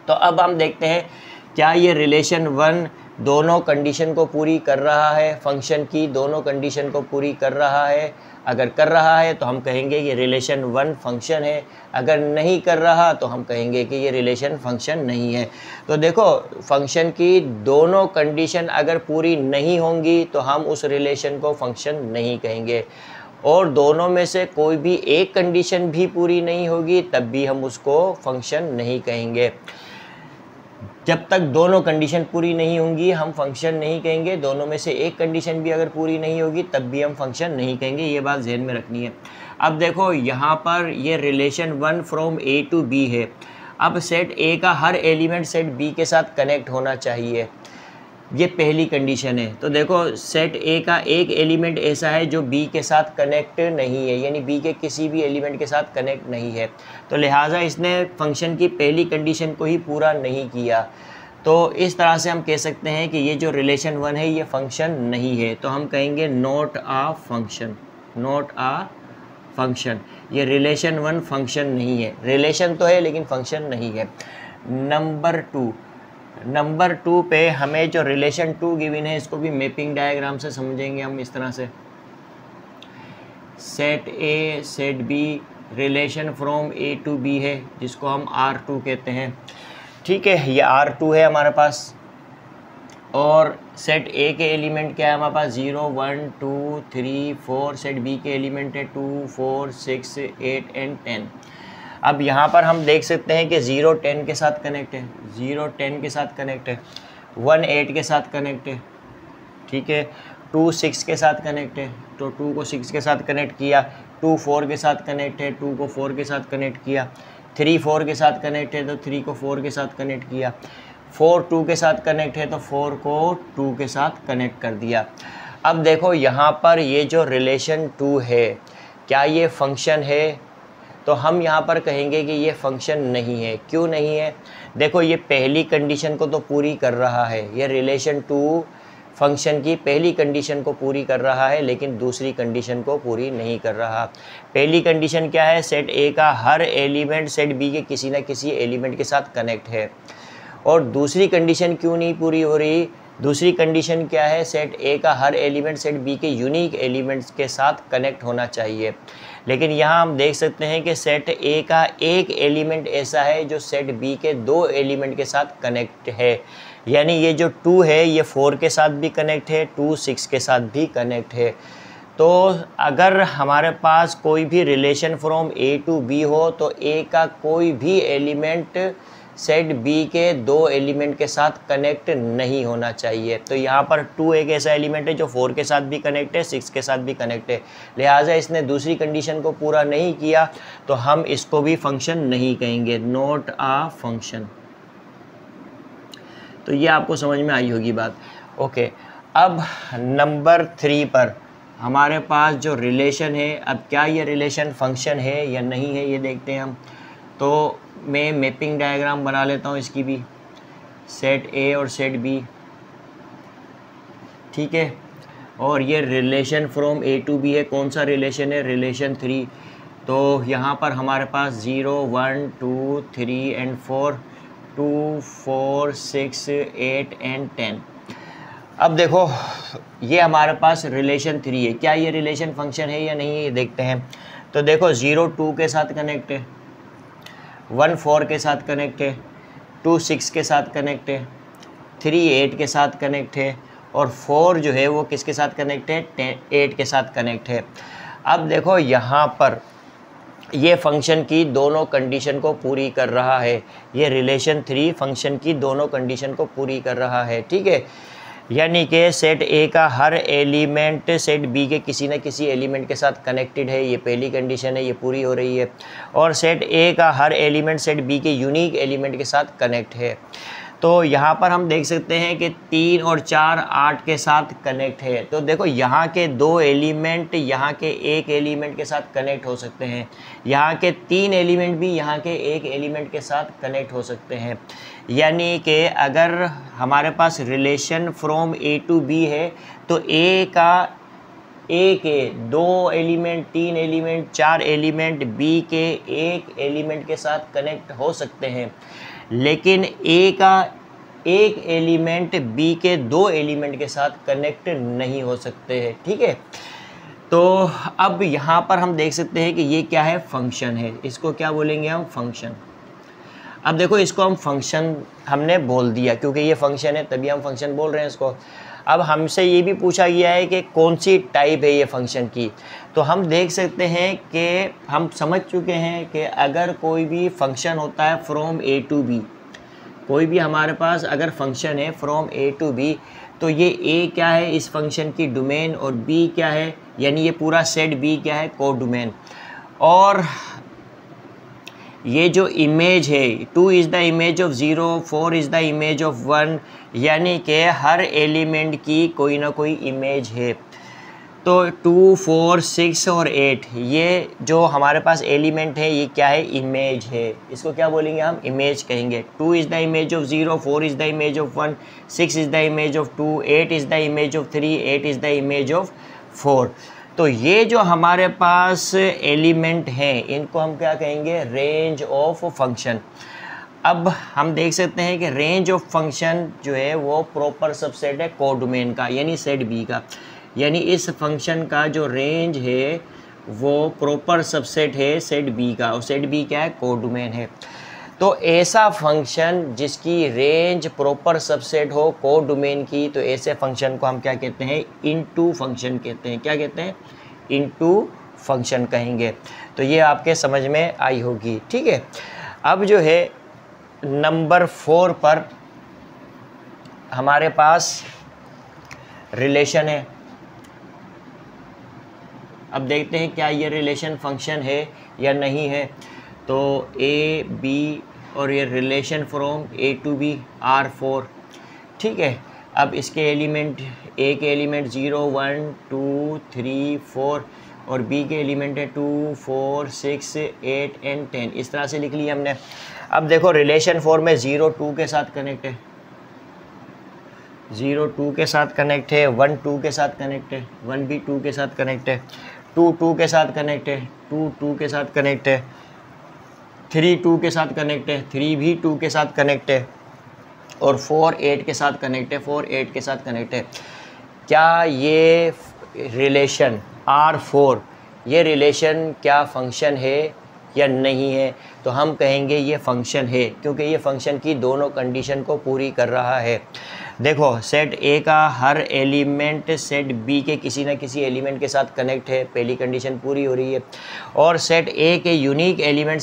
तो अब हम देखते हैं क्या ये रिलेशन 1 दोनों कंडीशन को पूरी कर रहा है, फंक्शन की दोनों कंडीशन को पूरी कर रहा है। अगर कर रहा है तो हम कहेंगे ये रिलेशन 1 फंक्शन है, अगर नहीं कर रहा तो हम कहेंगे कि ये रिलेशन फंक्शन नहीं है। तो देखो फंक्शन की दोनों कंडीशन अगर पूरी नहीं होंगी तो हम उस रिलेशन को फंक्शन नहीं कहेंगे, और दोनों में से कोई भी एक कंडीशन भी पूरी नहीं होगी तब भी हम उसको फंक्शन नहीं कहेंगे। जब तक दोनों कंडीशन पूरी नहीं होंगी हम फंक्शन नहीं कहेंगे, दोनों में से एक कंडीशन भी अगर पूरी नहीं होगी तब भी हम फंक्शन नहीं कहेंगे। ये बात ध्यान में रखनी है। अब देखो यहाँ पर ये relation 1 from A to B है। अब सेट ए का हर एलिमेंट सेट बी के साथ कनेक्ट होना चाहिए। ये पहली कंडीशन है। तो देखो सेट ए का एक एलिमेंट ऐसा है जो बी के साथ कनेक्ट नहीं है, यानी बी के किसी भी एलिमेंट के साथ कनेक्ट नहीं है, तो लिहाजा इसने फंक्शन की पहली कंडीशन को ही पूरा नहीं किया। तो इस तरह से हम कह सकते हैं कि ये जो रिलेशन 1 है ये फंक्शन नहीं है। तो हम कहेंगे not a function, not a function. ये रिलेशन 1 फंक्शन नहीं है, रिलेशन तो है लेकिन फंक्शन नहीं है। नंबर 2 पे हमें जो रिलेशन 2 गिवन है इसको भी मैपिंग डायग्राम से समझेंगे हम इस तरह से। Set A set B relation from A to B है, जिसको हम R2 कहते हैं। ठीक है, ये R2 है हमारे पास। और सेट ए के एलिमेंट क्या है हमारे पास 0 1 2 3 4। सेट बी के एलिमेंट है 2 4 6 8 एंड 10। अब यहाँ पर हम देख सकते हैं कि 0 10 के साथ कनेक्ट है, 0 10 के साथ कनेक्ट है, 1 8 के साथ कनेक्ट है, ठीक है, 2 6 के साथ कनेक्ट है, तो 2 को 6 के साथ कनेक्ट किया, 2 4 के साथ कनेक्ट है, 2 को 4 के साथ कनेक्ट किया, 3 4 के साथ कनेक्ट है तो 3 को 4 के साथ कनेक्ट किया, 4 2 के साथ कनेक्ट है तो 4 को 2 के साथ कनेक्ट कर दिया। अब देखो यहाँ पर ये जो रिलेशन 2 है क्या ये फंक्शन है? तो हम यहाँ पर कहेंगे कि ये फंक्शन नहीं है। क्यों नहीं है? देखो ये पहली कंडीशन को तो पूरी कर रहा है, ये रिलेशन 2 फंक्शन की पहली कंडीशन को पूरी कर रहा है लेकिन दूसरी कंडीशन को पूरी नहीं कर रहा। पहली कंडीशन क्या है? सेट ए का हर एलिमेंट सेट बी के किसी न किसी एलिमेंट के साथ कनेक्ट है। और दूसरी कंडीशन क्यों नहीं पूरी हो रही? दूसरी कंडीशन क्या है? सेट ए का हर एलिमेंट सेट बी के यूनिक एलिमेंट्स के साथ कनेक्ट होना चाहिए। लेकिन यहाँ हम देख सकते हैं कि सेट ए का एक एलिमेंट ऐसा है जो सेट बी के 2 एलिमेंट के साथ कनेक्ट है, यानी ये जो 2 है ये 4 के साथ भी कनेक्ट है, 2 6 के साथ भी कनेक्ट है। तो अगर हमारे पास कोई भी relation from A to B हो तो ए का कोई भी एलिमेंट सेट बी के 2 एलिमेंट के साथ कनेक्ट नहीं होना चाहिए। तो यहाँ पर 2 एक ऐसा एलिमेंट है जो 4 के साथ भी कनेक्ट है, 6 के साथ भी कनेक्ट है, लिहाजा इसने दूसरी कंडीशन को पूरा नहीं किया तो हम इसको भी फंक्शन नहीं कहेंगे, नॉट आ फंक्शन। तो ये आपको समझ में आई होगी बात। ओके, अब नंबर 3 पर हमारे पास जो रिलेशन है, अब क्या ये रिलेशन फंक्शन है या नहीं है ये देखते हैं हम। तो मैं मैपिंग डायग्राम बना लेता हूँ इसकी भी, सेट ए और सेट बी, ठीक है, और ये relation from A to B है। कौन सा रिलेशन है? रिलेशन 3। तो यहाँ पर हमारे पास 0 1 2 3 एंड 4, 2 4 6 8 एंड 10। अब देखो ये हमारे पास रिलेशन 3 है, क्या ये रिलेशन फंक्शन है या नहीं है ये देखते हैं। तो देखो 0 2 के साथ कनेक्ट है, 1 4 के साथ कनेक्ट है, 2 6 के साथ कनेक्ट है, 3 8 के साथ कनेक्ट है, और 4 जो है वो किसके साथ कनेक्ट है? 8 के साथ कनेक्ट है। अब देखो यहाँ पर ये फंक्शन की दोनों कंडीशन को पूरी कर रहा है, ये रिलेशन 3 फंक्शन की दोनों कंडीशन को पूरी कर रहा है, ठीक है, यानी कि सेट ए का हर एलिमेंट सेट बी के किसी न किसी एलिमेंट के साथ कनेक्टेड है, ये पहली कंडीशन है, ये पूरी हो रही है। और सेट ए का हर एलिमेंट सेट बी के यूनिक एलिमेंट के साथ कनेक्ट है। तो यहाँ पर हम देख सकते हैं कि 3 और 4 8 के साथ कनेक्ट है। तो देखो यहाँ के 2 एलिमेंट यहाँ के एक एलिमेंट के साथ कनेक्ट हो सकते हैं, यहाँ के 3 एलिमेंट भी यहाँ के एक एलिमेंट के साथ कनेक्ट हो सकते हैं। यानी कि अगर हमारे पास relation from A to B है तो ए के 2 एलिमेंट 3 एलिमेंट 4 एलिमेंट बी के एक एलिमेंट के साथ कनेक्ट हो सकते हैं, लेकिन ए का एक एलिमेंट बी के 2 एलिमेंट के साथ कनेक्ट नहीं हो सकते हैं, ठीक है। तो अब यहाँ पर हम देख सकते हैं कि ये क्या है? फंक्शन है। इसको क्या बोलेंगे हम? फंक्शन। अब देखो इसको हम फंक्शन हमने बोल दिया क्योंकि ये फंक्शन है तभी हम फंक्शन बोल रहे हैं इसको। अब हमसे ये भी पूछा गया है कि कौन सी टाइप है ये फंक्शन की, तो हम देख सकते हैं कि हम समझ चुके हैं कि अगर कोई भी फंक्शन होता है फ्रॉम ए टू बी, कोई भी हमारे पास अगर फंक्शन है फ्रॉम ए टू बी, तो ये ए क्या है? इस फंक्शन की डोमेन, और बी क्या है? यानी ये पूरा सेट बी क्या है? को डोमेन। और ये जो इमेज है 2 is the image of 0, 4 is the image of 1, यानी कि हर एलिमेंट की कोई ना कोई इमेज है। तो 2, 4, 6 और 8 ये जो हमारे पास एलिमेंट है ये क्या है, इमेज है। इसको क्या बोलेंगे हम, इमेज कहेंगे। 2 is the image of 0, 4 is the image of 1, 6 is the image of 2, 8 is the image of 3, 8 is the image of 4। तो ये जो हमारे पास एलिमेंट हैं इनको हम क्या कहेंगे, रेंज ऑफ फंक्शन। अब हम देख सकते हैं कि रेंज ऑफ फंक्शन जो है वो प्रॉपर सबसेट है कोडोमेन का, यानी सेट बी का। यानी इस फंक्शन का जो रेंज है वो प्रॉपर सबसेट है सेट बी का, और सेट बी क्या है, कोडोमेन है। तो ऐसा फंक्शन जिसकी रेंज प्रॉपर सबसेट हो कोडोमेन की, तो ऐसे फंक्शन को हम क्या कहते हैं, इनटू फंक्शन कहते हैं। क्या कहते हैं, इनटू फंक्शन कहेंगे। तो ये आपके समझ में आई होगी, ठीक है। अब जो है नंबर 4 पर हमारे पास रिलेशन है। अब देखते हैं क्या ये रिलेशन फंक्शन है या नहीं है। तो ए बी और ये relation from A to B R4, ठीक है। अब इसके एलिमेंट, ए के एलिमेंट 0, 1, 2, 3, 4 और बी के एलिमेंट है 2, 4, 6, 8 एंड 10। इस तरह से लिख लिया हमने। अब देखो रिलेशन 4 में 0, 2 के साथ कनेक्ट है, 0, 2 के साथ कनेक्ट है, 1, 2 के साथ कनेक्ट है, 1 भी 2 के साथ कनेक्ट है, 2, 2 के साथ कनेक्ट है, 2, 2 के साथ कनेक्ट है, 3, 2 के साथ कनेक्ट है, 3 भी 2 के साथ कनेक्ट है, और 4, 8 के साथ कनेक्ट है, 4, 8 के साथ कनेक्ट है। क्या ये रिलेशन R4 ये रिलेशन क्या फंक्शन है या नहीं है? तो हम कहेंगे ये फंक्शन है, क्योंकि ये फंक्शन की दोनों कंडीशन को पूरी कर रहा है। देखो सेट ए का हर एलिमेंट सेट बी के किसी न किसी एलिमेंट के साथ कनेक्ट है, पहली कंडीशन पूरी हो रही है। और सेट ए के यूनिक एलिमेंट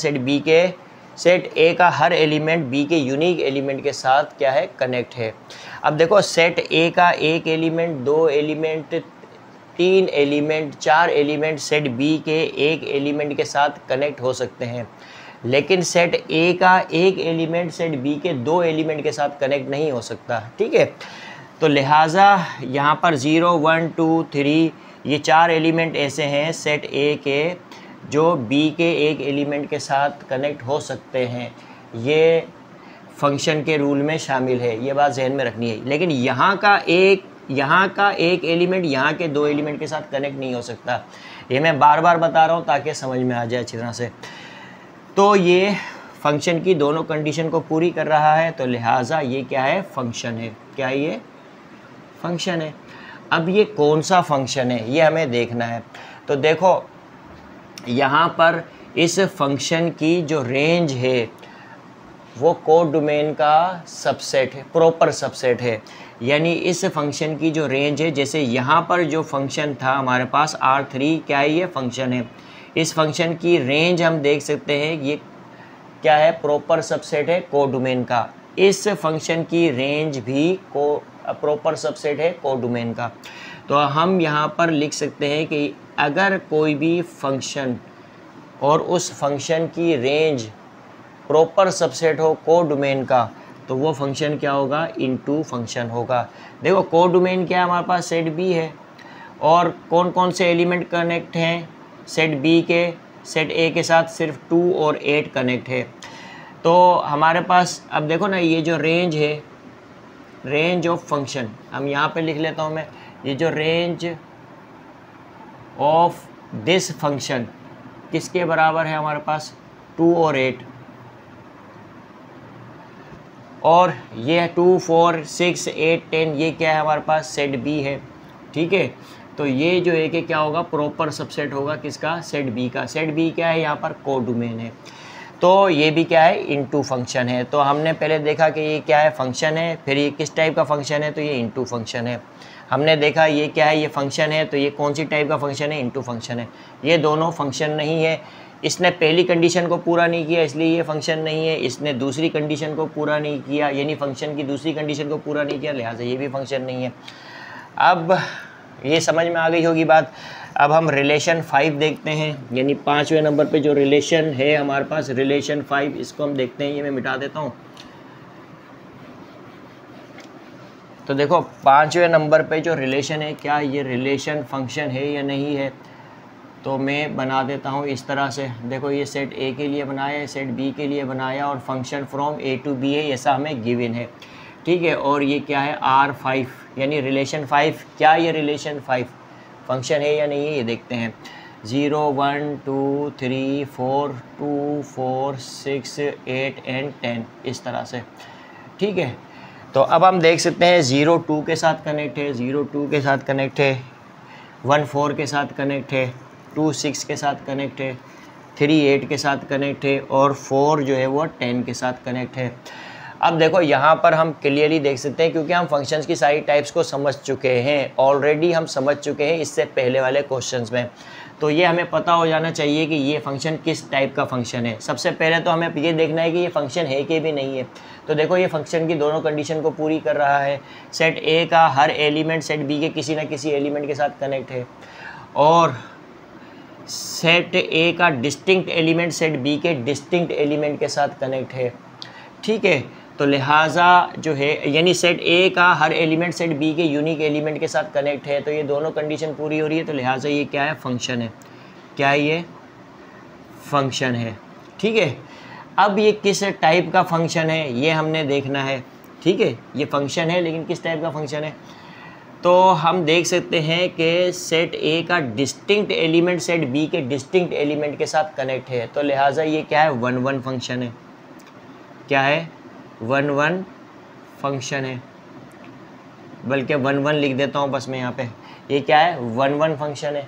सेट ए का हर एलिमेंट बी के यूनिक एलिमेंट के साथ क्या है, कनेक्ट है। अब देखो सेट ए का एक element, 2 element, 3 element, 4 element set B के एक एलिमेंट के साथ कनेक्ट हो सकते हैं, लेकिन सेट ए का एक एलिमेंट सेट बी के 2 एलिमेंट के साथ कनेक्ट नहीं हो सकता, ठीक है। तो लिहाजा यहाँ पर 0, 1, 2, 3 ये 4 एलिमेंट ऐसे हैं सेट ए के जो बी के एक एलिमेंट के साथ कनेक्ट हो सकते हैं। ये फंक्शन के रूल में शामिल है, ये बात जहन में रखनी है। लेकिन यहाँ का एक एलिमेंट यहाँ के 2 एलिमेंट के साथ कनेक्ट नहीं हो सकता। ये मैं बार बार बता रहा हूँ ताकि समझ में आ जाए अच्छी तरह से। तो ये फंक्शन की दोनों कंडीशन को पूरी कर रहा है, तो लिहाजा ये क्या है, फंक्शन है। क्या ये फंक्शन है। अब ये कौन सा फंक्शन है ये हमें देखना है। तो देखो यहाँ पर इस फंक्शन की जो रेंज है वो कोडोमेन का सबसेट है, प्रॉपर सबसेट है। यानी इस फंक्शन की जो रेंज है, जैसे यहाँ पर जो फंक्शन था हमारे पास R3, क्या है, ये फंक्शन है। इस फंक्शन की रेंज हम देख सकते हैं ये क्या है, प्रॉपर सबसेट है कोडोमेन का। इस फंक्शन की रेंज भी प्रॉपर सबसेट है कोडोमेन का। तो हम यहाँ पर लिख सकते हैं कि अगर कोई भी फंक्शन और उस फंक्शन की रेंज प्रॉपर सबसेट हो कोडोमेन का, तो वो फंक्शन क्या होगा, इनटू फंक्शन होगा। देखो कोडोमेन क्या है, हमारे पास सेट बी है, और कौन कौन से एलिमेंट कनेक्ट हैं सेट बी के, सेट ए के साथ सिर्फ 2 और 8 कनेक्ट है। तो हमारे पास अब देखो ना, ये जो रेंज है, रेंज ऑफ फंक्शन, हम यहाँ पे लिख लेता हूँ मैं, ये जो रेंज ऑफ दिस फंक्शन किसके बराबर है हमारे पास, 2 और 8, और ये 2, 4, 6, 8, 10 ये क्या है हमारे पास, सेट बी है, ठीक है। तो ये जो एक क्या होगा, प्रॉपर सबसेट होगा किसका, सेट बी का। सेट बी क्या है, यहाँ पर कोडोमेन है। तो ये भी क्या है, इनटू फंक्शन है। तो हमने पहले देखा कि ये क्या है, फंक्शन है, फिर ये किस टाइप का फंक्शन है, तो ये इनटू फंक्शन है। हमने देखा ये क्या है, ये फंक्शन है, तो ये कौन सी टाइप का फंक्शन है, इनटू फंक्शन है। ये दोनों फंक्शन नहीं है। इसने पहली कंडीशन को पूरा नहीं किया इसलिए ये फंक्शन नहीं है, इसने दूसरी कंडीशन को पूरा नहीं किया, यानी फंक्शन की दूसरी कंडीशन को पूरा नहीं किया, लिहाजा ये भी फंक्शन नहीं है। अब ये समझ में आ गई होगी बात। अब हम रिलेशन 5 देखते हैं, यानी 5वें नंबर पे जो रिलेशन है हमारे पास रिलेशन 5, इसको हम देखते हैं। ये मैं मिटा देता हूँ। तो देखो 5वें नंबर पे जो रिलेशन है, क्या ये रिलेशन फंक्शन है या नहीं है, तो मैं बना देता हूँ इस तरह से। देखो ये सेट ए के लिए बनाया है, सेट बी के लिए बनाया, और function from A to B है, ऐसा हमें गिवन है, ठीक है। और ये क्या है, R5, यानी रिलेशन 5। क्या ये रिलेशन 5 फंक्शन है या नहीं है, ये देखते हैं। 0 1 2 3 4 2 4 6 8 एंड 10, इस तरह से, ठीक है। तो अब हम देख सकते हैं 0 2 के साथ कनेक्ट है, 0 2 के साथ कनेक्ट है, 1 4 के साथ कनेक्ट है, 2 6 के साथ कनेक्ट है, 3 8 के साथ कनेक्ट है, और 4 जो है वो 10 के साथ कनेक्ट है। अब देखो यहाँ पर हम क्लियरली देख सकते हैं, क्योंकि हम फंक्शंस की सारी टाइप्स को समझ चुके हैं, ऑलरेडी हम समझ चुके हैं इससे पहले वाले क्वेश्चंस में। तो ये हमें पता हो जाना चाहिए कि ये फंक्शन किस टाइप का फंक्शन है। सबसे पहले तो हमें ये देखना है कि ये फंक्शन है कि भी नहीं है। तो देखो ये फंक्शन की दोनों कंडीशन को पूरी कर रहा है। सेट ए का हर एलिमेंट सेट बी के किसी ना किसी एलिमेंट के साथ कनेक्ट है, और सेट ए का डिस्टिंक्ट एलिमेंट सेट बी के डिस्टिंक्ट एलिमेंट के साथ कनेक्ट है, ठीक है। तो लिहाजा जो है, यानी सेट ए का हर एलिमेंट सेट बी के यूनिक एलिमेंट के साथ कनेक्ट है, तो ये दोनों कंडीशन पूरी हो रही है, तो लिहाजा ये क्या है, फंक्शन है। क्या ये फंक्शन है, ठीक है। अब ये किस टाइप का फंक्शन है ये हमने देखना है, ठीक है। ये फंक्शन है लेकिन किस टाइप का फंक्शन है, तो हम देख सकते हैं कि सेट ए का डिस्टिंक्ट एलिमेंट सेट बी के डिस्टिंक्ट एलिमेंट के साथ कनेक्ट है, तो लिहाजा ये क्या है, 1 1 फंक्शन है। क्या है, 1 1 फंक्शन है, बल्कि 1 1 लिख देता हूँ बस मैं यहाँ पे। ये क्या है, 1 1 फंक्शन है।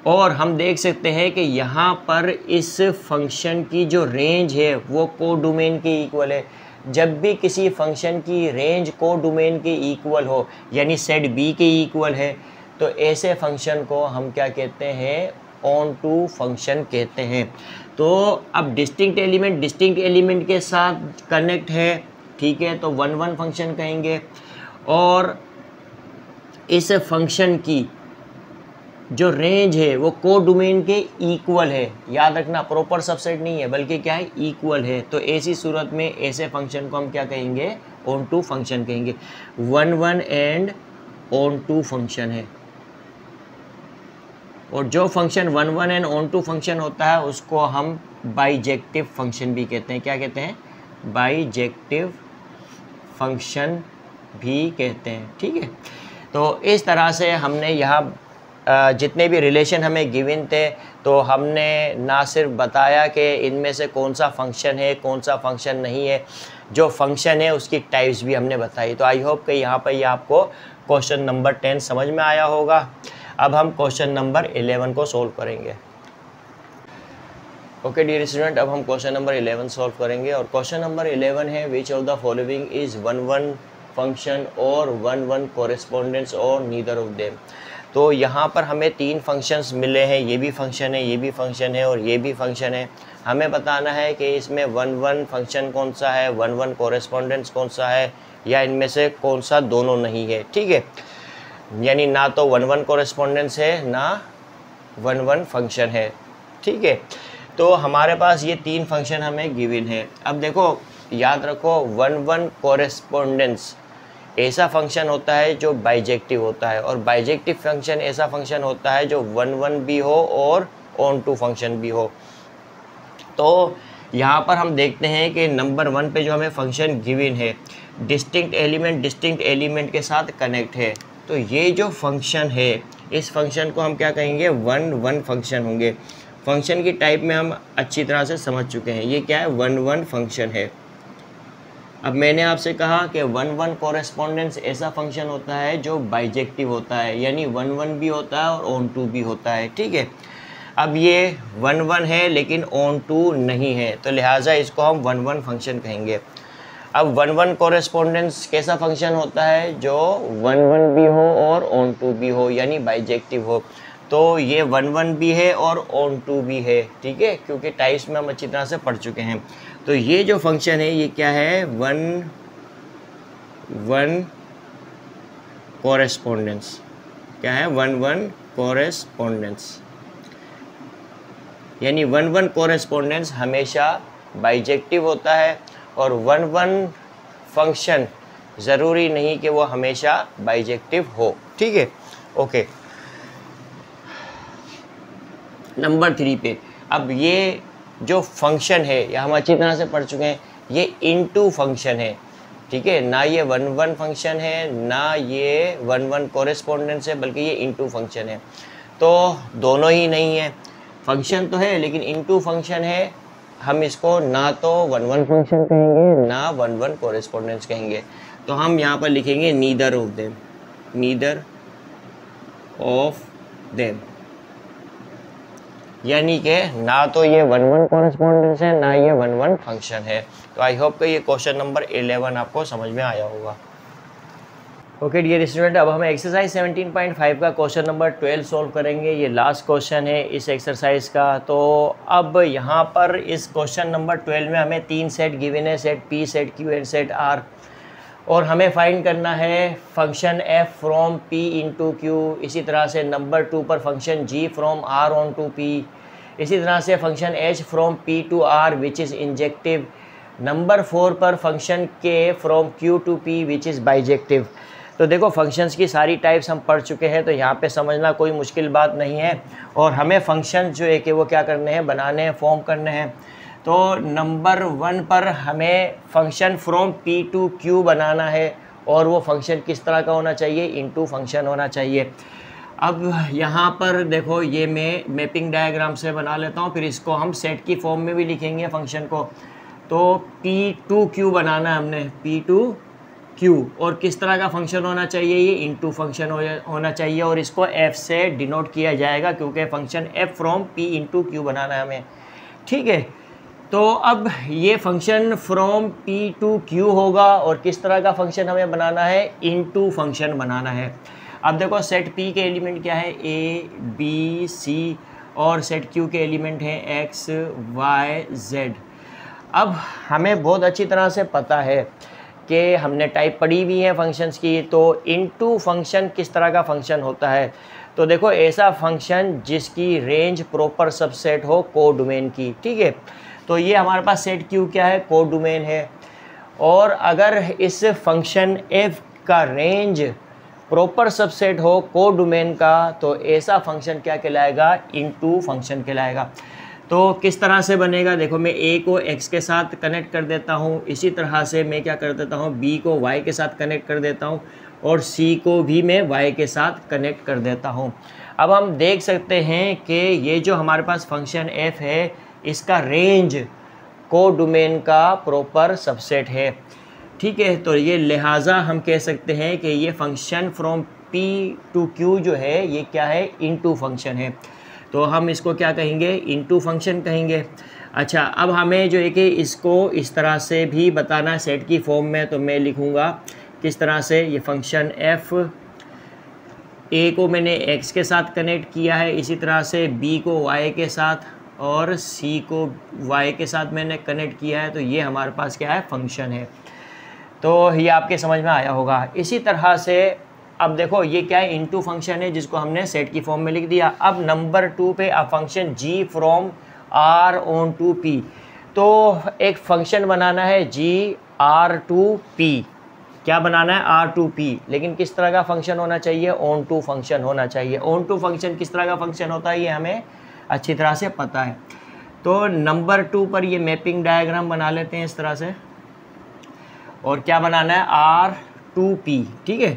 और हम देख सकते हैं कि यहाँ पर इस फंक्शन की जो रेंज है वो को डोमेन के इक्वल है। जब भी किसी फंक्शन की रेंज को डोमेन के इक्वल हो, यानी सेट बी के इक्वल है, तो ऐसे फंक्शन को हम क्या कहते हैं, ऑन टू फंक्शन कहते हैं। तो अब डिस्टिंक्ट एलिमेंट के साथ कनेक्ट है, ठीक है, तो 1 1 फंक्शन कहेंगे। और इस फंक्शन की जो रेंज है वो को डोमेन के इक्वल है। याद रखना, प्रॉपर सबसेट नहीं है बल्कि क्या है, इक्वल है। तो ऐसी सूरत में ऐसे फंक्शन को हम क्या कहेंगे, ऑन टू फंक्शन कहेंगे। 1 1 एंड ऑन टू फंक्शन है। और जो function 1 1 and onto function होता है उसको हम बाइजेक्टिव फंक्शन भी कहते हैं। क्या कहते हैं, बाइजेक्टिव फंक्शन भी कहते हैं, ठीक है। तो इस तरह से हमने यहाँ जितने भी रिलेशन हमें गिवन थे, तो हमने ना सिर्फ बताया कि इनमें से कौन सा फंक्शन है कौन सा फंक्शन नहीं है, जो फंक्शन है उसकी टाइप्स भी हमने बताई। तो आई होप कि यहाँ पर ये आपको क्वेश्चन नंबर 10 समझ में आया होगा। अब हम क्वेश्चन नंबर 11 को सोल्व करेंगे। ओके डियर स्टूडेंट, अब हम क्वेश्चन नंबर 11 सॉल्व करेंगे। और क्वेश्चन नंबर 11 है, which of the following is 1 1 function और 1 1 कोरेस्पोंडेंस और नीदर ऑफ देम। तो यहाँ पर हमें 3 फंक्शंस मिले हैं, ये भी फंक्शन है, ये भी फंक्शन है और ये भी फंक्शन है। हमें बताना है कि इसमें 1 1 फंक्शन कौन सा है, 1 1 कोरेस्पोंडेंस कौन सा है, या इनमें से कौन सा दोनों नहीं है, ठीक है। यानी ना तो 1 1 कोरेस्पोंडेंस है ना 1 1 फंक्शन है, ठीक है। तो हमारे पास ये 3 फंक्शन हमें गिवन है। अब देखो याद रखो, 1 1 कोरेस्पोंडेंस ऐसा फंक्शन होता है जो बाइजेक्टिव होता है, और बाइजेक्टिव फंक्शन ऐसा फंक्शन होता है जो 1 1 भी हो और ऑन टू फंक्शन भी हो। तो यहाँ पर हम देखते हैं कि नंबर 1 पे जो हमें फंक्शन गिवन है, डिस्टिंक्ट एलिमेंट के साथ कनेक्ट है। तो ये जो फंक्शन है, इस फंक्शन को हम क्या कहेंगे, 1 1 फंक्शन होंगे। फंक्शन की टाइप में हम अच्छी तरह से समझ चुके हैं, ये क्या है, 1 1 फंक्शन है। अब मैंने आपसे कहा कि 1 1 कोरेस्पोंडेंस ऐसा फंक्शन होता है जो बाइजेक्टिव होता है, यानी 1 1 भी होता है और ऑन टू भी होता है, ठीक है। अब ये 1 1 है लेकिन ऑन टू नहीं है, तो लिहाजा इसको हम 1 1 फंक्शन कहेंगे। अब 1 1 कोरेस्पोंडेंस कैसा फंक्शन होता है, जो 1 1 भी हो और ऑन टू भी हो, यानी बाइजेक्टिव हो। तो ये 1 1 भी है और ऑन टू भी है, ठीक है, क्योंकि टाइप्स में हम अच्छी तरह से पढ़ चुके हैं। तो ये जो फंक्शन है ये क्या है, 1 1 कोरेस्पोंडेंस। क्या है, 1 1 कोरेस्पोंडेंस, यानी 1-1 कोरेस्पोंडेंस हमेशा बाइजेक्टिव होता है और 1-1 फंक्शन ज़रूरी नहीं कि वो हमेशा बाइजेक्टिव हो। ठीक है, ओके। नंबर 3 पे, अब ये जो फंक्शन है ये हम अच्छी तरह से पढ़ चुके हैं, ये इनटू फंक्शन है। ठीक है, ना ये 1-1 फंक्शन है ना ये 1-1 कोरेस्पोंडेंस है, बल्कि ये इनटू फंक्शन है। तो दोनों ही नहीं है, फंक्शन तो है लेकिन इनटू फंक्शन है। हम इसको ना तो 1-1 फंक्शन कहेंगे ना 1-1 कोरेस्पोंडेंस कहेंगे। तो हम यहाँ पर लिखेंगे neither of them, neither of them, यानी कि ना तो ये 1-1 कोरेस्पोंडेंस है ना ये 1-1 फंक्शन है। तो आई होप कि ये क्वेश्चन नंबर 11 आपको समझ में आया होगा। ओके डियर स्टूडेंट, अब हम एक्सरसाइज 17.5 का क्वेश्चन नंबर 12 सॉल्व करेंगे। ये लास्ट क्वेश्चन है इस एक्सरसाइज का। तो अब यहाँ पर इस क्वेश्चन नंबर 12 में हमें 3 सेट गिवन है, set P, set Q and set R, और हमें फाइंड करना है function f from P into Q। इसी तरह से नंबर 2 पर function g from R onto P। इसी तरह से function h from P to R which is injective. नंबर 4 पर function k from Q to P which is bijective. तो देखो फंक्शंस की सारी टाइप्स हम पढ़ चुके हैं, तो यहाँ पे समझना कोई मुश्किल बात नहीं है। और हमें फंक्शन जो है कि वो क्या करने हैं, बनाने हैं, फॉर्म करने हैं। तो नंबर 1 पर हमें function from P to Q बनाना है, और वो फंक्शन किस तरह का होना चाहिए, इनटू फंक्शन होना चाहिए। अब यहाँ पर देखो ये मैं मैपिंग डायग्राम से बना लेता हूँ, फिर इसको हम सेट की फॉर्म में भी लिखेंगे फंक्शन को। तो P टू Q बनाना है हमने, P टू Q, और किस तरह का फंक्शन होना चाहिए, ये इनटू फंक्शन होना चाहिए, और इसको f से डिनोट किया जाएगा क्योंकि function f from P into Q बनाना है हमें। ठीक है, तो अब ये function from P to Q होगा, और किस तरह का फंक्शन हमें बनाना है, इनटू फंक्शन बनाना है। अब देखो सेट P के एलिमेंट क्या है, A B C, और सेट Q के एलिमेंट हैं X Y Z। अब हमें बहुत अच्छी तरह से पता है कि हमने टाइप पढ़ी हुई है फंक्शंस की, तो इनटू फंक्शन किस तरह का फंक्शन होता है। तो देखो ऐसा फंक्शन जिसकी रेंज प्रॉपर सबसेट हो को डोमेन की। ठीक है, तो ये हमारे पास सेट Q क्या है, को डोमेन है। और अगर इस फंक्शन f का रेंज प्रॉपर सबसेट हो को डोमेन का, तो ऐसा फंक्शन क्या कहलाएगा, इनटू फंक्शन कहलाएगा। तो किस तरह से बनेगा, देखो मैं a को x के साथ कनेक्ट कर देता हूँ, इसी तरह से मैं क्या कर देता हूँ, b को y के साथ कनेक्ट कर देता हूँ, और c को भी मैं y के साथ कनेक्ट कर देता हूँ। अब हम देख सकते हैं कि ये जो हमारे पास फंक्शन f है, इसका रेंज को डोमेन का प्रॉपर सबसेट है। ठीक है, तो ये लिहाजा हम कह सकते हैं कि ये function from P to Q जो है ये क्या है, इनटू फंक्शन है। तो हम इसको क्या कहेंगे, इनटू फंक्शन कहेंगे। अच्छा, अब हमें जो है कि इसको इस तरह से भी बताना है सेट की फॉर्म में, तो मैं लिखूँगा किस तरह से, ये फंक्शन f, a को मैंने x के साथ कनेक्ट किया है, इसी तरह से b को y के साथ, और c को y के साथ मैंने कनेक्ट किया है। तो ये हमारे पास क्या है, फंक्शन है। तो ये आपके समझ में आया होगा। इसी तरह से अब देखो ये क्या है, इनटू फंक्शन है जिसको हमने सेट की फॉर्म में लिख दिया। अब नंबर 2 पे अब function g from R onto P, तो एक फंक्शन बनाना है g R टू P। क्या बनाना है, R टू P, लेकिन किस तरह का फंक्शन होना चाहिए, ऑन टू फंक्शन होना चाहिए। ऑन टू फंक्शन किस तरह का फंक्शन होता है ये हमें अच्छी तरह से पता है। तो नंबर 2 पर ये मैपिंग डायग्राम बना लेते हैं इस तरह से, और क्या बनाना है, R टू P। ठीक है,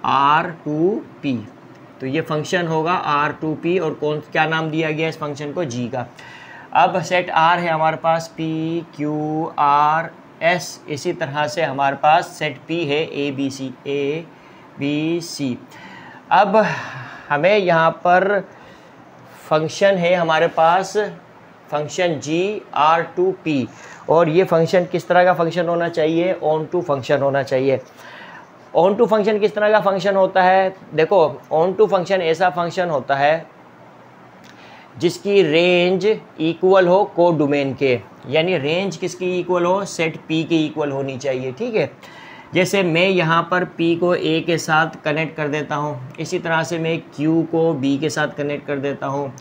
R टू P, तो ये फंक्शन होगा R टू P, और कौन क्या नाम दिया गया इस फंक्शन को, G का। अब सेट R है हमारे पास, P Q R S, इसी तरह से हमारे पास सेट P है A B C। अब हमें यहाँ पर फंक्शन है हमारे पास function G R to P, और ये फंक्शन किस तरह का फंक्शन होना चाहिए, ऑन टू फंक्शन होना चाहिए। ऑन टू फंक्शन किस तरह का फंक्शन होता है, देखो ऑन टू फंक्शन ऐसा फंक्शन होता है जिसकी रेंज इक्वल हो को डोमेन के, यानी रेंज किसकी इक्वल हो, सेट P की इक्वल होनी चाहिए। ठीक है, जैसे मैं यहाँ पर P को A के साथ कनेक्ट कर देता हूँ, इसी तरह से मैं Q को B के साथ कनेक्ट कर देता हूँ,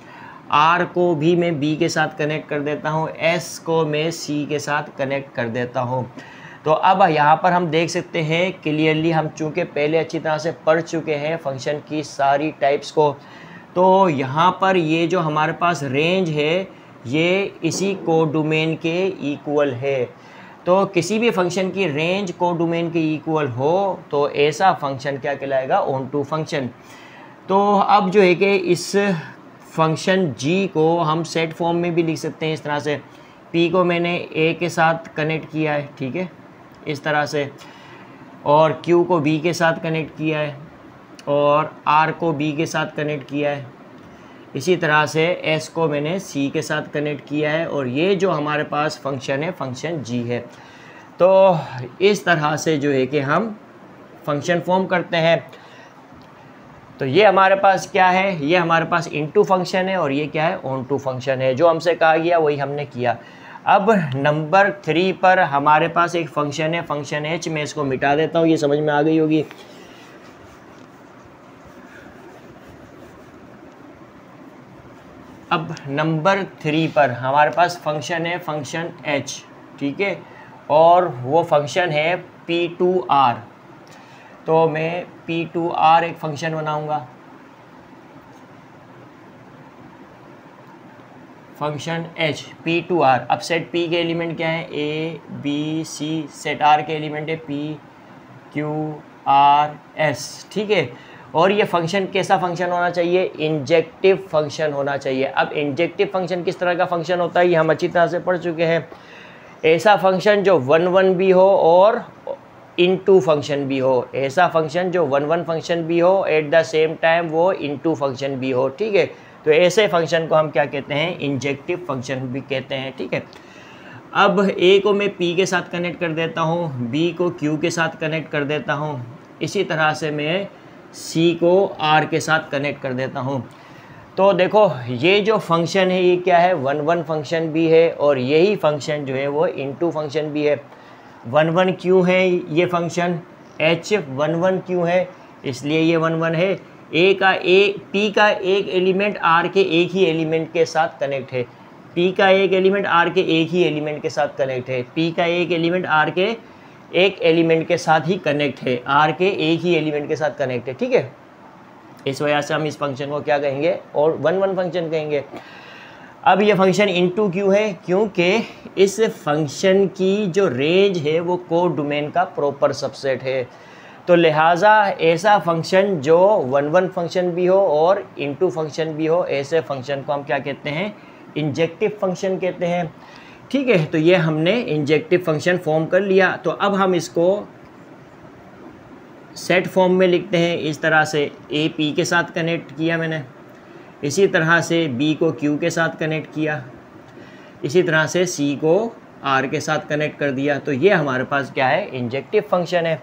R को भी मैं B के साथ कनेक्ट कर देता हूँ, S को मैं C के साथ कनेक्ट कर देता हूँ। तो अब यहाँ पर हम देख सकते हैं क्लियरली, हम चूँकि पहले अच्छी तरह से पढ़ चुके हैं फंक्शन की सारी टाइप्स को, तो यहाँ पर ये जो हमारे पास रेंज है ये इसी कोडोमेन के इक्वल है। तो किसी भी फंक्शन की रेंज कोडोमेन के इक्वल हो तो ऐसा फंक्शन क्या कहलाएगा, ऑन टू फंक्शन। तो अब जो है कि इस फंक्शन g को हम सेट फॉर्म में भी लिख सकते हैं इस तरह से, p को मैंने a के साथ कनेक्ट किया है, ठीक है, इस तरह से, और q को b के साथ कनेक्ट किया है, और r को b के साथ कनेक्ट किया है, इसी तरह से s को मैंने c के साथ कनेक्ट किया है, और ये जो हमारे पास फंक्शन है फंक्शन g है। तो इस तरह से जो है कि हम फंक्शन फॉर्म करते हैं। तो ये हमारे पास क्या है, ये हमारे पास इनटू फंक्शन है, और ये क्या है, ऑन टू फंक्शन है। जो हमसे कहा गया वही हमने किया। अब नंबर 3 पर हमारे पास एक फंक्शन है, फंक्शन h, मैं इसको मिटा देता हूँ, ये समझ में आ गई होगी। अब नंबर 3 पर हमारे पास फंक्शन है फंक्शन h, ठीक है, और वो फंक्शन है p2r। तो मैं p2r एक फंक्शन बनाऊंगा, फंक्शन h p2r। अब सेट p के एलिमेंट क्या है, a b c, set r के एलिमेंट है p q r s, ठीक है। और ये फंक्शन कैसा फंक्शन होना चाहिए, इंजेक्टिव फंक्शन होना चाहिए। अब इंजेक्टिव फंक्शन किस तरह का फंक्शन होता है ये हम अच्छी तरह से पढ़ चुके हैं। ऐसा फंक्शन जो 1 भी हो और इनटू फंक्शन भी हो, ऐसा फंक्शन जो 1 फंक्शन भी हो एट द सेम टाइम वो इनटू फंक्शन भी हो, ठीक है। तो ऐसे फंक्शन को हम क्या कहते हैं, इंजेक्टिव फंक्शन भी कहते हैं, ठीक है। अब a को मैं p के साथ कनेक्ट कर देता हूँ, b को q के साथ कनेक्ट कर देता हूँ, इसी तरह से मैं c को r के साथ कनेक्ट कर देता हूँ। तो देखो ये जो फंक्शन है ये क्या है, 1 फंक्शन भी है, और यही फंक्शन जो है वो इनटू फंक्शन भी है। 1 क्यों है ये फंक्शन, h 1 क्यों है, इसलिए ये 1 है। p का एक एलिमेंट r के एक ही एलिमेंट के साथ कनेक्ट है, p का एक एलिमेंट r के एक ही एलिमेंट के साथ कनेक्ट है, p का एक एलिमेंट r के एक एलिमेंट के साथ ही कनेक्ट है, r के एक ही एलिमेंट के साथ कनेक्ट है, ठीक है। इस वजह से हम इस फंक्शन को क्या कहेंगे, और 1 फंक्शन कहेंगे। अब ये फंक्शन इनटू क्यों है, क्योंकि इस फंक्शन की जो रेंज है वो कोडोमेन का प्रॉपर सबसेट है। तो लिहाजा ऐसा फंक्शन जो 1 फंक्शन भी हो और इनटू फंक्शन भी हो, ऐसे फंक्शन को हम क्या कहते हैं, इंजेक्टिव फंक्शन कहते हैं, ठीक है। तो ये हमने इंजेक्टिव फंक्शन फॉर्म कर लिया। तो अब हम इसको सेट फॉर्म में लिखते हैं इस तरह से, a p के साथ कनेक्ट किया मैंने, इसी तरह से b को q के साथ कनेक्ट किया, इसी तरह से c को r के साथ कनेक्ट कर दिया। तो ये हमारे पास क्या है, इंजेक्टिव फंक्शन है।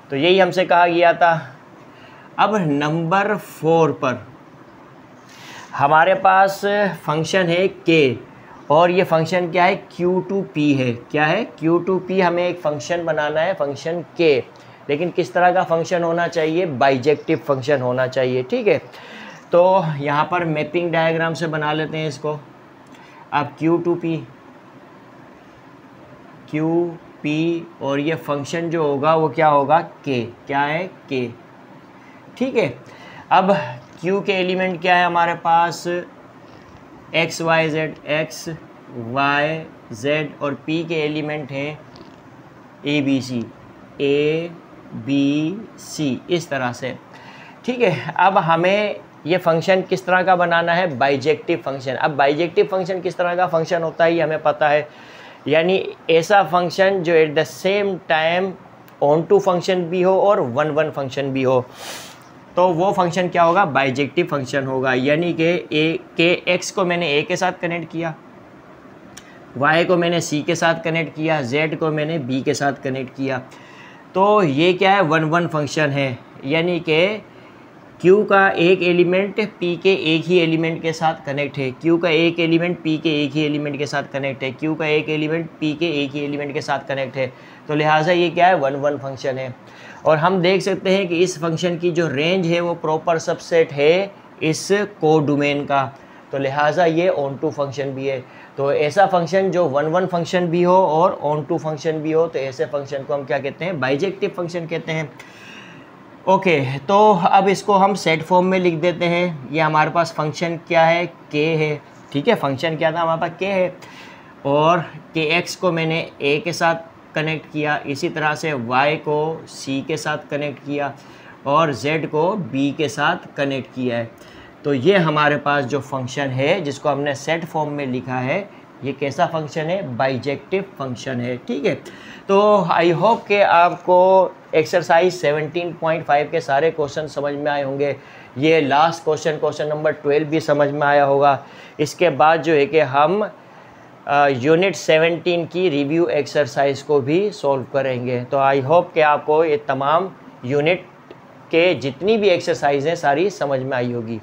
तो यही हमसे कहा गया था। अब नंबर 4 पर हमारे पास फंक्शन है k, और ये फंक्शन क्या है, q2p है। क्या है, q2p, हमें एक फंक्शन बनाना है फंक्शन k, लेकिन किस तरह का फंक्शन होना चाहिए, बाइजेक्टिव फंक्शन होना चाहिए, ठीक है। तो यहाँ पर मैपिंग डायग्राम से बना लेते हैं इसको। अब q2p और ये फंक्शन जो होगा वो क्या होगा, k, क्या है, k, ठीक है। अब q के एलिमेंट क्या है हमारे पास, x y z, और p के एलिमेंट हैं a b c, इस तरह से, ठीक है। अब हमें ये फंक्शन किस तरह का बनाना है, बाइजेक्टिव फंक्शन। अब बाइजेक्टिव फंक्शन किस तरह का फंक्शन होता है ये हमें पता है, यानी ऐसा फंक्शन जो at the same time onto function भी हो और 1 फंक्शन भी हो, तो वो फंक्शन क्या होगा, बाइजेक्टिव फंक्शन होगा। यानी कि x को मैंने a के साथ कनेक्ट किया, y को मैंने c के साथ कनेक्ट किया, z को मैंने b के साथ कनेक्ट किया, तो ये क्या है, 1 फंक्शन है। यानी कि q का एक एलिमेंट p के एक ही एलिमेंट के साथ कनेक्ट है, q का एक एलिमेंट p के एक ही एलिमेंट के साथ कनेक्ट है, q का एक एलिमेंट p के एक ही एलिमेंट के साथ कनेक्ट है। तो लिहाजा ये क्या है, 1 1 फंक्शन है। और हम देख सकते हैं कि इस फंक्शन की जो रेंज है वो प्रॉपर सबसेट है इस कोडोमेन का, तो लिहाजा ये ऑन टू फंक्शन भी है। तो ऐसा फंक्शन जो 1 1 फंक्शन भी हो और ऑन टू फंक्शन भी हो, तो ऐसे फंक्शन को हम क्या कहते हैं, बाइजेक्टिव फंक्शन कहते हैं। ओके, तो अब इसको हम सेट फॉर्म में लिख देते हैं। ये हमारे पास फंक्शन क्या है, के है, ठीक है, फंक्शन क्या था हमारे पास, के है, और के एक्स को मैंने ए के साथ कनेक्ट किया, इसी तरह से वाई को सी के साथ कनेक्ट किया और जेड को बी के साथ कनेक्ट किया है। तो ये हमारे पास जो फंक्शन है जिसको हमने सेट फॉर्म में लिखा है, ये कैसा फंक्शन है, बाइजेक्टिव फंक्शन है, ठीक है। तो आई होप कि आपको एक्सरसाइज 17.5 के सारे क्वेश्चन समझ में आए होंगे। ये लास्ट क्वेश्चन नंबर 12 भी समझ में आया होगा। इसके बाद जो है कि हम यूनिट 17 की रिव्यू एक्सरसाइज को भी सॉल्व करेंगे। तो आई होप कि आपको ये तमाम यूनिट के जितनी भी एक्सरसाइज हैं सारी समझ में आई होगी।